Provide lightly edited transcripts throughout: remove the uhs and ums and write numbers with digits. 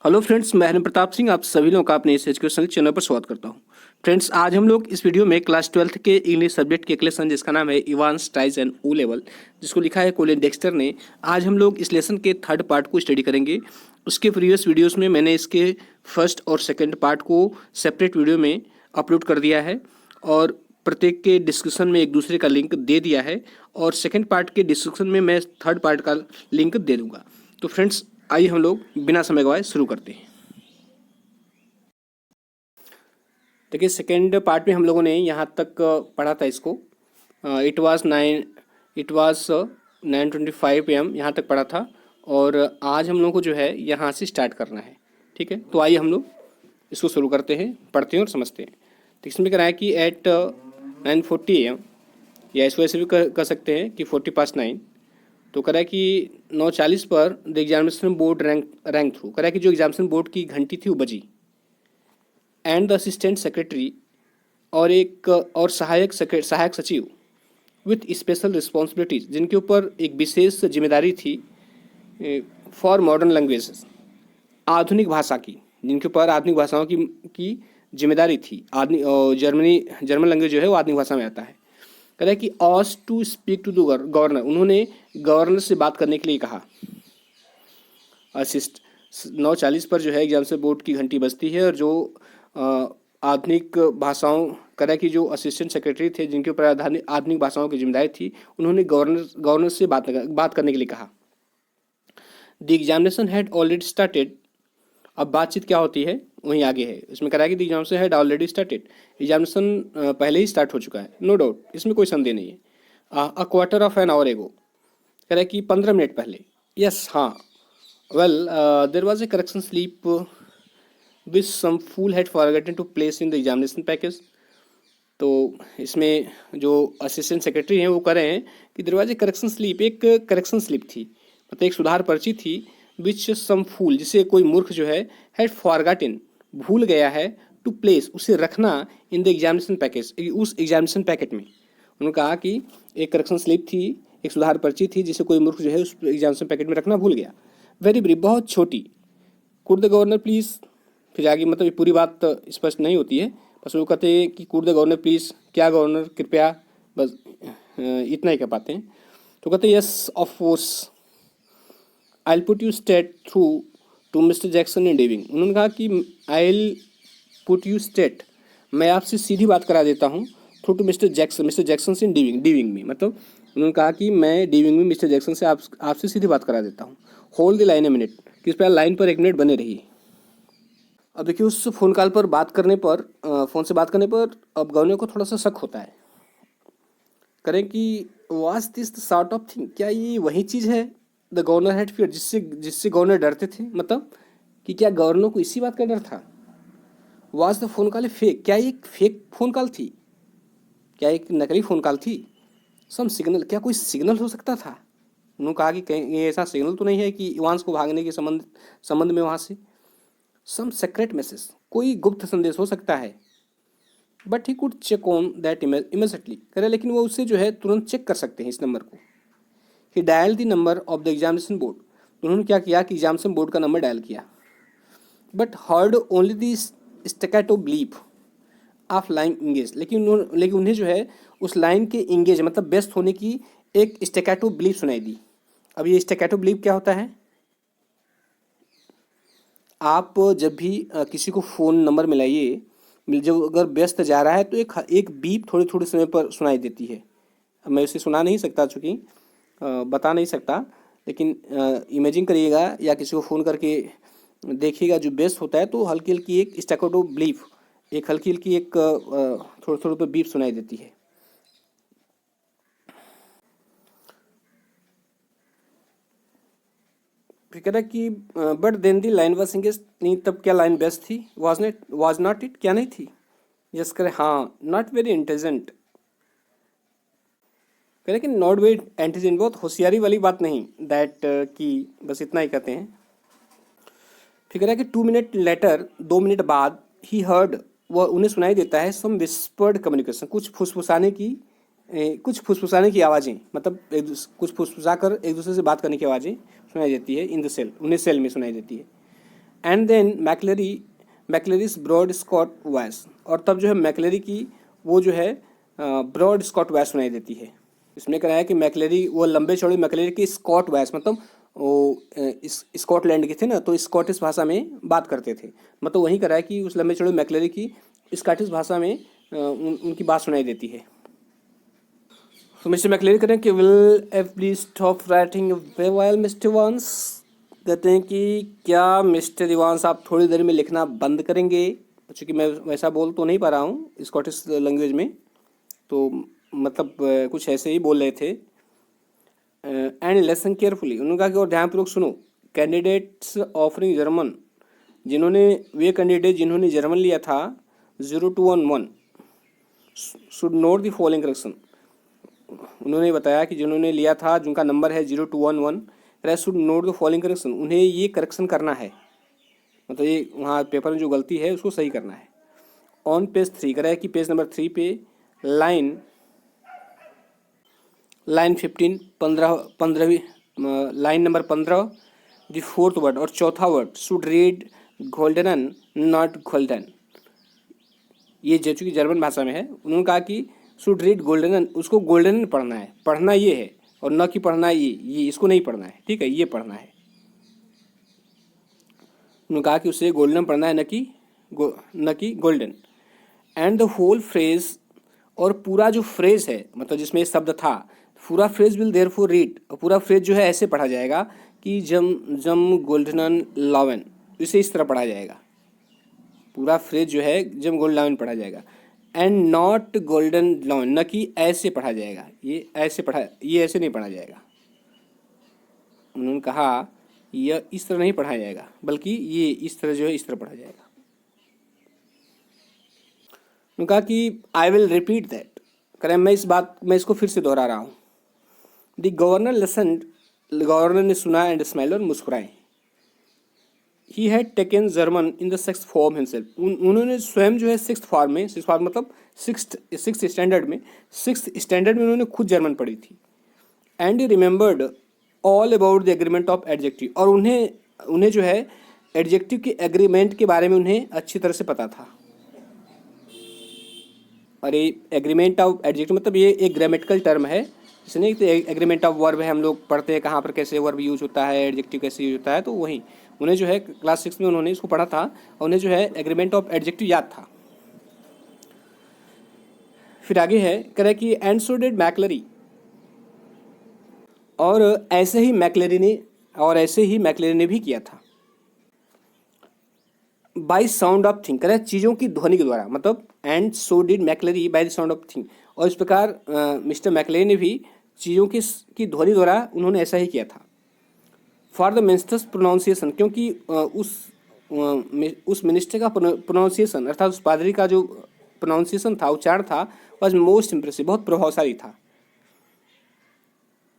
Hello friends, मैं हरिम प्रताप सिंह आप सभी लोगों का अपने इस एजुकेशन चैनल पर स्वागत करता हूं। फ्रेंड्स, आज हम लोग इस वीडियो में क्लास 12th के इंग्लिश सब्जेक्ट के एक लेसन जिसका नाम है Evans tries and O level, जिसको लिखा है कोलिन डेक्स्टर ने। आज हम लोग इस लेसन के थर्ड पार्ट को स्टडी करेंगे। उसके प्रीवियस वीडियोज़ में मैंने इसके फर्स्ट और सेकेंड पार्ट को सेपरेट वीडियो में अपलोड कर दिया है और प्रत्येक के डिस्क्रिप्शन में एक दूसरे का लिंक दे दिया है और सेकेंड पार्ट के डिस्क्रिप्शन में मैं थर्ड पार्ट का लिंक दे दूंगा। तो फ्रेंड्स, आइए हम लोग बिना समय गवाए शुरू करते हैं। देखिए, सेकेंड पार्ट में हम लोगों ने यहाँ तक पढ़ा था इसको। इट वाज 9:25 PM यहाँ तक पढ़ा था और आज हम लोगों को जो है यहाँ से स्टार्ट करना है। ठीक है, तो आइए हम लोग इसको शुरू करते हैं, पढ़ते हैं और समझते हैं। तो इसमें कह रहा है कि एट 9:40 AM, या इसको ऐसे भी कर सकते हैं कि 9:40। तो कह रहा है कि 9:40 पर the examination board rank through. कह रहा है कि जो एग्जामिनेशन बोर्ड की घंटी थी वो बजी एंड द असिस्टेंट सेक्रेटरी और सहायक सचिव विथ स्पेशल रिस्पॉन्सिबिलिटीज, जिनके ऊपर एक विशेष जिम्मेदारी थी फॉर मॉडर्न लैंग्वेजेस, आधुनिक भाषा की, जिनके ऊपर आधुनिक भाषाओं की जिम्मेदारी थी। जर्मन लैंग्वेज जो है वो आधुनिक भाषा में आता है। कह रहा है कि ऑस to speak to the governor, उन्होंने गवर्नर से बात करने के लिए कहा। 9:40 पर जो है एग्जामिनेशन बोर्ड की घंटी बजती है और जो आधुनिक भाषाओं, कह रहा है कि जो असिस्टेंट सेक्रेटरी थे जिनके ऊपर आधुनिक भाषाओं की जिम्मेदारी थी, उन्होंने गवर्नर से बात करने के लिए कहा। The examination had already started. अब बातचीत क्या होती है वहीं आगे है। इसमें कह रहा है कि the examination had already started, examination पहले ही स्टार्ट हो चुका है। नो डाउट, इसमें कोई संदेह नहीं है। A quarter of an hour एगो, कह रहा है कि 15 मिनट पहले। यस, हाँ। Well, there was a correction slip which some fool had forgotten to place in the examination package. तो इसमें जो असिस्टेंट सेक्रेटरी हैं वो कह रहे हैं कि दरवाजे करेक्शन स्लिप, एक करेक्शन स्लिप थी, मतलब एक सुधार पर्ची थी, विच सम फूल, जिसे कोई मूर्ख जो है हैड फॉरगेटन, भूल गया है, टू प्लेस, उसे रखना, इन द एग्जामिनेशन पैकेज, उस एग्जामिनेशन पैकेट में। उन्होंने कहा कि एक करेक्शन स्लिप थी, एक सुधार पर्ची थी, जिसे कोई मूर्ख जो है उस एग्जामिनेशन पैकेट में रखना भूल गया। वेरी ब्रीफ, बहुत छोटी। कुड द गवर्नर प्लीज़, फिर आगे मतलब ये पूरी बात स्पष्ट नहीं होती है, बस वो कहते हैं कि कुड द गवर्नर प्लीज़, क्या गवर्नर कृपया, बस इतना ही कह पाते हैं। तो कहते हैं yes of course, I will put you straight through to Mister Jackson in डीविंग। उन्होंने कहा कि I will put you straight, मैं आपसे सीधी बात करा देता हूँ, थ्रू टू मिस्टर जैक्सन से इन डीविंग में, मतलब उन्होंने कहा कि मैं डीविंग में मिस्टर जैक्सन से आपसे सीधी बात करा देता हूँ। Hold the line a minute, किस पर लाइन पर 1 मिनट बने रहिए। अब देखिए, उस फ़ोन कॉल पर बात करने पर, फ़ोन से बात करने पर अब गवर्नर को थोड़ा सा शक होता है। करें कि was this the sort of thing, क्या ये वही चीज़ है द गवर्नर हैड फियर, जिससे गवर्नर डरते थे, मतलब कि क्या गवर्नर को इसी बात का डर था। Was the phone call A fake, क्या ये एक फेक फ़ोन कॉल थी, क्या एक नकली फ़ोन कॉल थी। सम सिग्नल, क्या कोई सिग्नल हो सकता था। उन्होंने कहा कि कहीं ये ऐसा सिग्नल तो नहीं है कि इवांस को भागने के संबंध में वहाँ से। सम सीक्रेट मैसेज, कोई गुप्त संदेश हो सकता है। But he could check on that immediately, करे लेकिन वो उससे जो है तुरंत चेक कर सकते हैं इस नंबर को। He dial the number of the examination board, उन्होंने क्या किया कि एग्जामिनेशन बोर्ड का नंबर डायल किया। But heard only the staccato bleep of line engaged, लेकिन उन्हें जो है उस लाइन के इंगेज, मतलब व्यस्त होने की एक स्टैकेटो ब्लीप सुनाई दी। अब ये स्टैकेटो ब्लीप क्या होता है, आप जब भी किसी को फ़ोन नंबर मिलाइए, जब अगर व्यस्त जा रहा है तो एक बीप थोड़े थोड़े समय पर सुनाई देती है। अब मैं उसे सुना नहीं सकता, चूँकि बता नहीं सकता, लेकिन इमेजिन करिएगा या किसी को फ़ोन करके देखिएगा, जो व्यस्त होता है तो हल्की हल्की एक स्टैकोटो ब्लीप, एक हल्की हल्की एक थोड़े थोड़े पर बीप सुनाई देती है। फिर कह रहा कि but then the line was engaged, नहीं तब क्या लाइन बेस्ट थी, वाज नॉट इट, क्या नहीं थी। यस करे, हाँ, नॉट वेरी इंटेलिजेंट, कह रहे कि नॉट वेरी इंटेलिजेंट, बहुत होशियारी वाली बात नहीं, दैट की बस इतना ही कहते हैं। फिर कह रहा है कि 2 मिनट लेटर, 2 मिनट बाद, ही हर्ड, वह उन्हें सुनाई देता है, सम विस्पर्ड कम्युनिकेशन, कुछ फुसफुसाने की आवाज़ें, मतलब कुछ फुसफुसा कर एक दूसरे से बात करने की आवाज़ें सुनाई देती है इन द सेल, उन्हें सेल में सुनाई देती है। And then McLeary's broad Scot voice, और तब जो है मैक्लेरी की वो जो है ब्रॉड स्कॉट वॉइस सुनाई देती है। इसमें कह रहा है कि मैक्लेरी, वो लंबे चौड़े मैक्लेरी की स्कॉट वॉइस, मतलब वो स्कॉटलैंड के थे ना, तो स्कॉटिश भाषा में बात करते थे। मतलब वही कह रहा है कि उस लंबे चौड़े मैक्लेरी की स्कॉटिश भाषा में उनकी बात सुनाई देती है। तो मिस्टर मैक्लेरी कह रहे हैं कि will F please stop writing while mister Evans, कहते हैं कि क्या मिस्टर इवांस आप थोड़ी देर में लिखना बंद करेंगे। चूँकि मैं वैसा बोल तो नहीं पा रहा हूँ स्कॉटिश लैंग्वेज में, तो मतलब कुछ ऐसे ही बोल रहे थे। एंड लेसन केयरफुली, उन्होंने कहा कि और ध्यानपूर्वक सुनो। कैंडिडेट्स ऑफरिंग जर्मन, वे कैंडिडेट जिन्होंने जर्मन लिया था 0211 should note the following correction. उन्होंने बताया कि जिन्होंने लिया था, जिनका नंबर है 0211, should note the following correction, उन्हें ये करेक्शन करना है, मतलब ये वहाँ पेपर में जो गलती है उसको सही करना है। ऑन पेज 3 कह रहा है कि पेज नंबर 3 पे लाइन 15वीं line number 15 the fourth word और चौथा word should read golden not golden. ये जो चूँकि जर्मन भाषा में है, उन्होंने कहा कि शुड रीड गोल्डन, उसको गोल्डन पढ़ना है, पढ़ना ये है, और न कि पढ़ना ये इसको नहीं पढ़ना है, ठीक है, ये पढ़ना है। उन्होंने कहा कि उसे गोल्डन पढ़ना है, न कि golden. And the whole phrase, और पूरा जो फ्रेज है, मतलब जिसमें ये शब्द था, पूरा फ्रेज विल देयरफॉर रीड, और पूरा फ्रेज जो है ऐसे पढ़ा जाएगा कि जम गोल्डन लावन, इसे इस तरह पढ़ा जाएगा। पूरा फ्रेज जो है जम गोल्ड लावन पढ़ा जाएगा। एंड नॉट गोल्डन लावन, न कि ऐसे पढ़ा जाएगा, ये ऐसे नहीं पढ़ा जाएगा। उन्होंने कहा यह इस तरह नहीं पढ़ा जाएगा, बल्कि ये इस तरह जो है इस तरह पढ़ा जाएगा। उन्होंने कहा कि आई विल रिपीट दैट, करें मैं इसको फिर से दोहरा रहा हूँ। द गवर्नर लिसन्ड, गवर्नर ने सुना एंड स्माइल, और मुस्कुराए। He had taken German in the 6th form himself, उन्होंने स्वयं जो है 6th फॉर्म में, 6th फॉर्म मतलब 6th स्टैंडर्ड में, 6th स्टैंडर्ड में उन्होंने खुद जर्मन पढ़ी थी। And remembered all about the agreement of adjective, और उन्हें जो है एडजेक्टिव के एग्रीमेंट के बारे में उन्हें अच्छी तरह से पता था। और ये एग्रीमेंट ऑफ एडजेक्टिव मतलब ये एक ग्रामेटिकल टर्म है, इसने तो एग्रीमेंट ऑफ वर्ब है, हम लोग पढ़ते हैं कहाँ पर कैसे वर्ब यूज होता है, एडजेक्टिव कैसे यूज होता है, तो वही उन्हें जो है क्लास 6 में उन्होंने इसको पढ़ा था, और उन्हें जो है एग्रीमेंट ऑफ एडजेक्टिव याद था। फिर आगे है कह रहा है कि एंड सो डिड मैक्लेरी, और ऐसे ही मैक्लेरी ने भी किया था। बाई साउंड ऑफ थिंग, कह रहा है चीज़ों की ध्वनि के द्वारा, मतलब and so did McLeary by the sound of thing, और इस प्रकार मिस्टर मैक्लेरी ने भी चीज़ों की ध्वनि द्वारा उन्होंने ऐसा ही किया था। फॉर द मिनिस्टर्स प्रोनाउंसिएशन, क्योंकि उस मिनिस्टर का प्रोनाउंसिएशन अर्थात उस पादरी का जो प्रोनाउंसिएशन था, उच्चारण था, वॉज मोस्ट इम्प्रेसिव, बहुत प्रभावशाली था।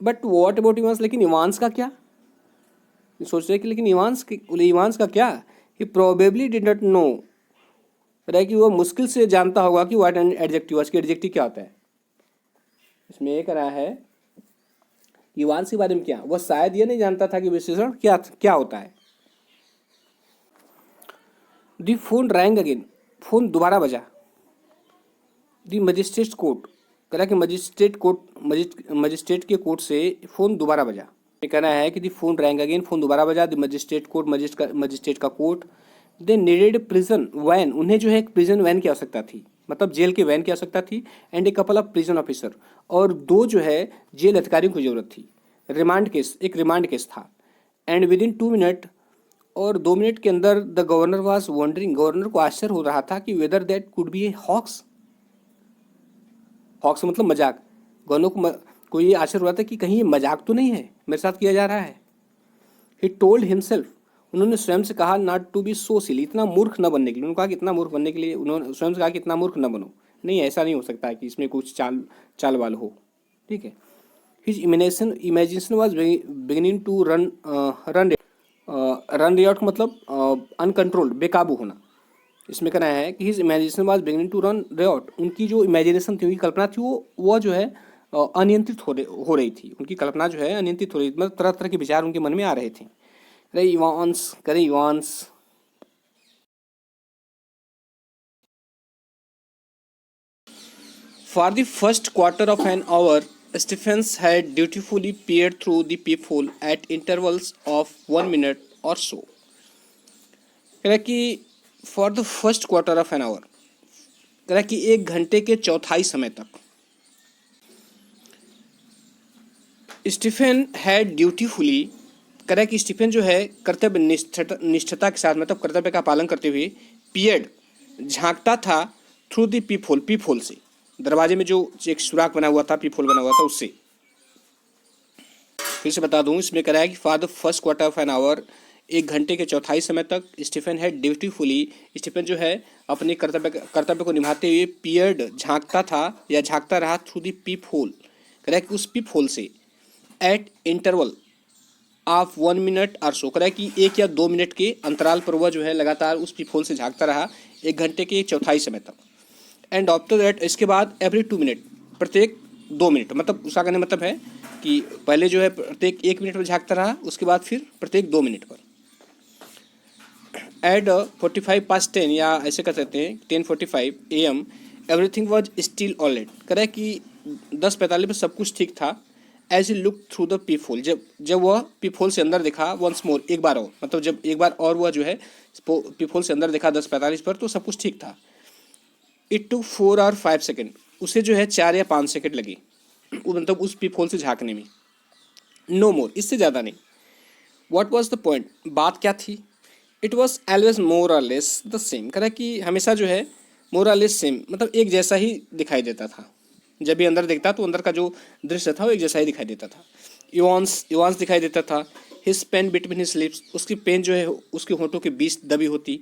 बट वॉट अबाउट इवांस, लेकिन इवांस का क्या, सोच रहे कि लेकिन इवांस का क्या, he probably did not know, रहा कि वो मुश्किल से जानता होगा कि व्हाट एन एडजेक्टिव, उसकी एडजेक्टिव क्या होता है। इसमें ये करा है इवांस के बारे में क्या, वह शायद ये नहीं जानता था कि विशेषण क्या होता है। दी फोन रैंग अगेन, फोन दोबारा बजा। दी मजिस्ट्रेट कोर्ट, कह रहा कि मजिस्ट्रेट के कोर्ट से फोन दोबारा बजा। ये कहना है कि the phone rang again, phone दोबारा बजा। दी मजिस्ट्रेट कोर्ट, मजिस्ट्रेट का कोर्ट। दे नीडेड प्रिजन वैन, उन्हें जो है एक प्रिजन वैन की आवश्यकता थी, मतलब जेल के वैन की आवश्यकता थी। And a couple of prison officer, और 2 जो है जेल अधिकारियों की जरूरत थी। एक रिमांड केस था। एंड विद इन 2 मिनट, और 2 मिनट के अंदर the governor was wondering, governor को आश्चर्य हो रहा था कि whether that could be a hoax मतलब मजाक। गवर्नर को ये आश्चर्य हो रहा था कि कहीं ये मजाक तो नहीं है, मेरे साथ किया जा रहा है। ही टोल्ड हिमसेल्फ, उन्होंने स्वयं से कहा नॉट टू बी सो सिली, इतना मूर्ख न बनने के लिए। उन्होंने कहा कि इतना मूर्ख बनने के लिए उन्होंने स्वयं से कहा कि इतना मूर्ख न बनो, नहीं ऐसा नहीं हो सकता है कि इसमें कुछ चाल वाल हो, ठीक है। His imagination was beginning to run riot, मतलब अनकंट्रोल्ड, बेकाबू होना। इसमें कहना है कि his imagination was beginning to run riot, उनकी जो इमेजिनेशन थी, उनकी कल्पना थी, वो जो है अनियंत्रित हो रही थी। उनकी कल्पना जो है अनियंत्रित हो रही थी, मतलब तरह तरह के विचार उनके मन में आ रहे थे। करे Evans For the first quarter of an hour, Stephens had dutifully peered through the peephole at intervals of 1 minute or so. कह रहा है कि for the first quarter of an hour, कह रहा है कि 1 घंटे के चौथाई समय तक स्टीफन हैड ड्यूटीफुली, कह रहा है कि स्टीफन जो है कर्तव्य निष्ठता के साथ, मतलब कर्तव्य का पालन करते हुए, पीरियड झांकता था थ्रू द पीप होल से, दरवाजे में जो एक सुराख बना हुआ था, पीप होल बना हुआ था, उससे। फिर से बता दूं, इसमें कह रहा है कि for the first quarter of an hour, 1 घंटे के चौथाई समय तक स्टीफन हैड ड्यूटीफुली, स्टीफन जो है अपने कर्तव्य को निभाते हुए पीरियड झांकता था या झांकता रहा थ्रू द पीप होल, कह रहा है कि उस पीप होल से, एट इंटरवल ऑफ 1 मिनट और सो, कह रहा है कि 1 या 2 मिनट के अंतराल पर वह जो है लगातार उस पीप होल से झांकता रहा 1 घंटे के चौथाई समय तक। एंड आफ्टर दैट, इसके बाद एवरी 2 मिनट, प्रत्येक 2 मिनट, मतलब उसका कहने मतलब है कि पहले जो है प्रत्येक 1 मिनट पर झांकता रहा, उसके बाद फिर प्रत्येक 2 मिनट पर। एट 45 past 10, या ऐसे कर सकते हैं 10:45 AM, everything was still all right, कह रहा है कि 10:45 पर सब कुछ ठीक था। As he look through the peephole, जब वह पीप होल से अंदर देखा, वंस मोर, एक बार और, मतलब जब एक बार और वह जो है पीप होल से अंदर देखा 10:45 पर, तो सब कुछ ठीक था। इट टू 4 और 5 सेकेंड, उसे जो है 4 या 5 सेकेंड लगे, मतलब उस पीप होल से झांकने में, नो मोर, इससे ज़्यादा नहीं। वॉट वॉज द पॉइंट, बात क्या थी? इट वॉज ऑलवेज मोर और लेस द सेम, कह रहा है कि हमेशा जो है मोर और लेस सेम, मतलब एक जैसा ही दिखाई देता था। जब भी अंदर देखता तो अंदर का जो दृश्य था वो एक जैसा ही दिखाई देता था। इवांस दिखाई देता था। His pen between his lips, उसकी पेन जो है उसके होठों के बीच दबी होती।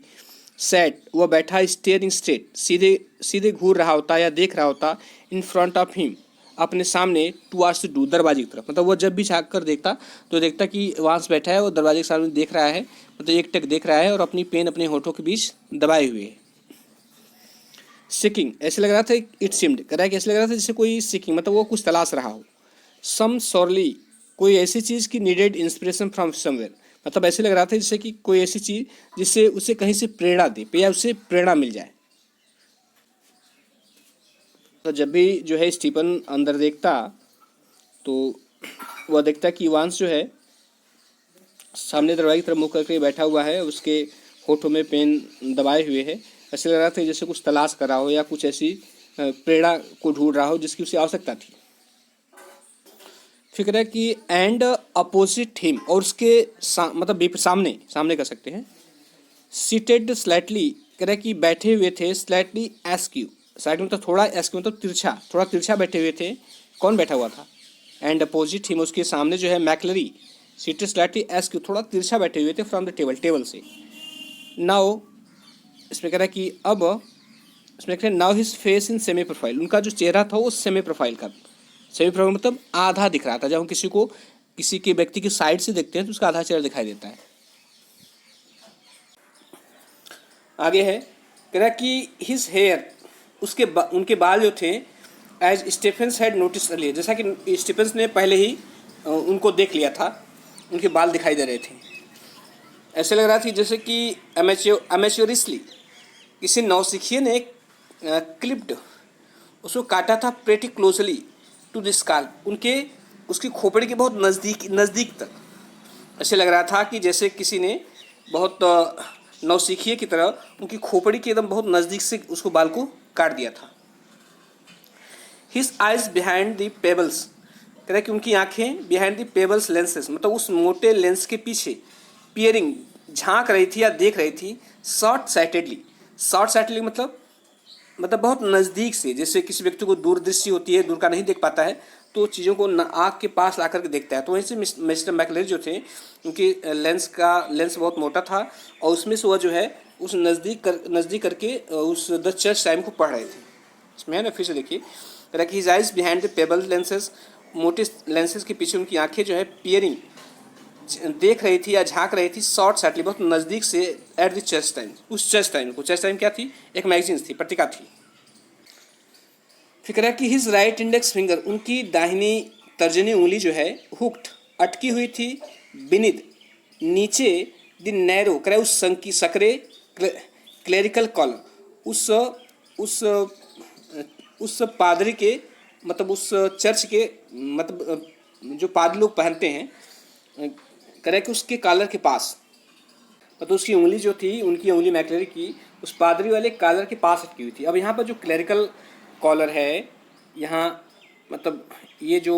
सैट, वह बैठा, स्टेयरिंग स्ट्रेट, सीधे सीधे घूर रहा होता या देख रहा होता, इन फ्रंट ऑफ हिम, अपने सामने, टुवार्ड्स द डोर, दरवाजे की तरफ, मतलब वो जब भी झाँक कर देखता तो देखता कि वांस बैठा है, वो दरवाजे के सामने देख रहा है, मतलब एक टक देख रहा है और अपनी पेन अपने होठों के बीच दबाए हुए है। सीकिंग, ऐसे लग रहा था, इट सिम्ड, कह रहा है कि ऐसे लग रहा था जैसे कोई सीकिंग, मतलब वो कुछ तलाश रहा हो। सम सॉरली, कोई ऐसी चीज़ की नीडेड इंस्पिरेशन फ्रॉम समवेयर, मतलब ऐसे लग रहा था जैसे कि कोई ऐसी चीज़ जिससे उसे कहीं से प्रेरणा दे या उससे प्रेरणा मिल जाए। तो जब भी जो है स्टीफन अंदर देखता तो वह देखता कि इवांस जो है सामने दरवाजे की तरफ मुँह करके बैठा हुआ है, उसके होठों में पेन दबाए हुए है। ऐसे लग रहा था जैसे कुछ तलाश कर रहा हो या कुछ ऐसी प्रेरणा को ढूंढ रहा हो जिसकी उसे आवश्यकता थी। फिक्र है कि एंड अपोजिट हिम, और उसके मतलब सामने कर सकते हैं। सीटेड स्लाइटली, कह रहा है कि बैठे हुए थे, स्लाइटली एस्क्यू, साइड में तो थोड़ा एस्क्यू मतलब तिरछा, थोड़ा तिरछा बैठे हुए थे। कौन बैठा हुआ था? एंड अपोजिट हिम, उसके सामने जो है मैकलरी, सीटेड स्लाइटली एस्क्यू, थोड़ा तिरछा बैठे हुए थे, फ्रॉम द टेबल से। नाउ, इसमें कह रहा है कि अब, इसमें कह रहा है now his face in semi profile, उनका जो चेहरा था वो सेमी प्रोफाइल का, सेमी प्रोफाइल मतलब आधा दिख रहा था। जब हम किसी के व्यक्ति की साइड से देखते हैं तो उसका आधा चेहरा दिखाई देता है। आगे है, कह रहा है कि हिज हेयर, उनके बाल जो थे, as Stephens had notice earlier, जैसा कि स्टीफेंस ने पहले ही उनको देख लिया था, उनके बाल दिखाई दे रहे थे। ऐसे लग रहा था जैसे कि अमेच्योरिस्टली किसी नौसिखिए ने क्लिप्ड, उसको काटा था, pretty closely to the scalp, उसकी खोपड़ी के बहुत नज़दीक तक। ऐसे लग रहा था कि जैसे किसी ने बहुत नौसिखिए की तरह उनकी खोपड़ी के एकदम बहुत नज़दीक से उसको बाल को काट दिया था। His eyes behind the pebbles, कह रहा है कि उनकी आंखें बिहाइंड द पेबल्स लेंसेज, मतलब उस मोटे लेंस के पीछे, पियरिंग, झांक रही थी या देख रही थी, शॉर्ट साइटेडली मतलब बहुत नज़दीक से, जैसे किसी व्यक्ति को दूरदृष्टि होती है, दूर का नहीं देख पाता है तो चीज़ों को आँख के पास ला करके देखता है। तो वहीं से मिस्टर मैकलरी जो थे, उनकी लेंस बहुत मोटा था और उसमें से वह जो है उस नज़दीक करके उस द चर्च टाइम को पढ़ रहे थे। इसमें है ना, फिर से देखिए, कह रहा कि his eyes behind the payable lenses, मोटे लेंसेज के पीछे उनकी आंखें जो है पियरिंग, देख रही थी या झांक रही थी, शॉर्ट साइटली, बहुत नज़दीक से, एट द चर्च टाइम, उस चर्च टाइम क्या थी? एक मैगजीन थी, पत्रिका थी। फिक्र है कि हिज राइट इंडेक्स फिंगर, उनकी दाहिनी तर्जनी उंगली जो है, हुक्ड, अटकी हुई थी, बिनिद, नीचे, द नैरो, कह रहा है उस सकरे क्लेरिकल कॉलर, उस उस पादरी के मतलब उस चर्च के मतलब जो पादरी लोग पहनते हैं कह रहा है कि उसके कॉलर के पास मतलब उसकी उंगली जो थी, उनकी उंगली मैक्लेरी की उस पादरी वाले कॉलर के पास अटकी हुई थी। अब यहाँ पर जो क्लerical कॉलर है, यहाँ मतलब ये जो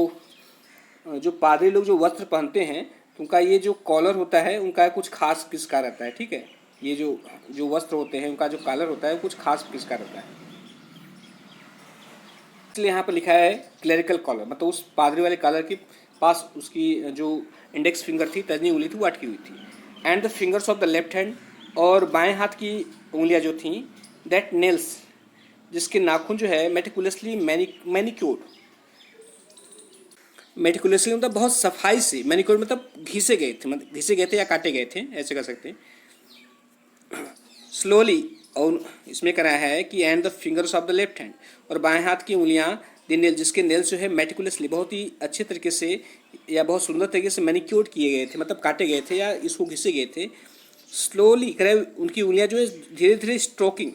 जो पादरी लोग जो वस्त्र पहनते हैं तो उनका ये जो कॉलर होता है उनका कुछ खास किसका रहता है, ठीक है। ये जो जो वस्त्र होते हैं उनका जो कॉलर होता है कुछ खास किसका रहता है, इसलिए यहाँ पर लिखा है क्लerical कॉलर, मतलब उस पादरी वाले कॉलर के पास उसकी जो इंडेक्स फिंगर थी, तर्जनी उंगली थी, वो अटकी हुई थी। And the fingers of the left hand, और बाएं हाथ की उंगलियां जो थीं, दैट नेल्स, जिसके नाखून जो है मेटिकुलसली मैनिक्योर्ड, मेटिकुलसली मतलब बहुत सफाई से, मैनिक्योर्ड मतलब घिसे गए थे, मतलब घिसे गए थे या काटे गए थे, ऐसे कह सकते हैं। स्लोली, और इसमें कह रहा है कि and the fingers of the left hand, और बाएं हाथ की उंगलियां, द नेल, जिसके नेल्स जो है मेटिकुलसली बहुत ही अच्छे तरीके से या बहुत सुंदर तरीके से मैनिक्योर्ड किए गए थे, मतलब काटे गए थे या इसको घिसे गए थे। स्लोली कह रहा है उनकी उंगलियां जो है धीरे धीरे stroking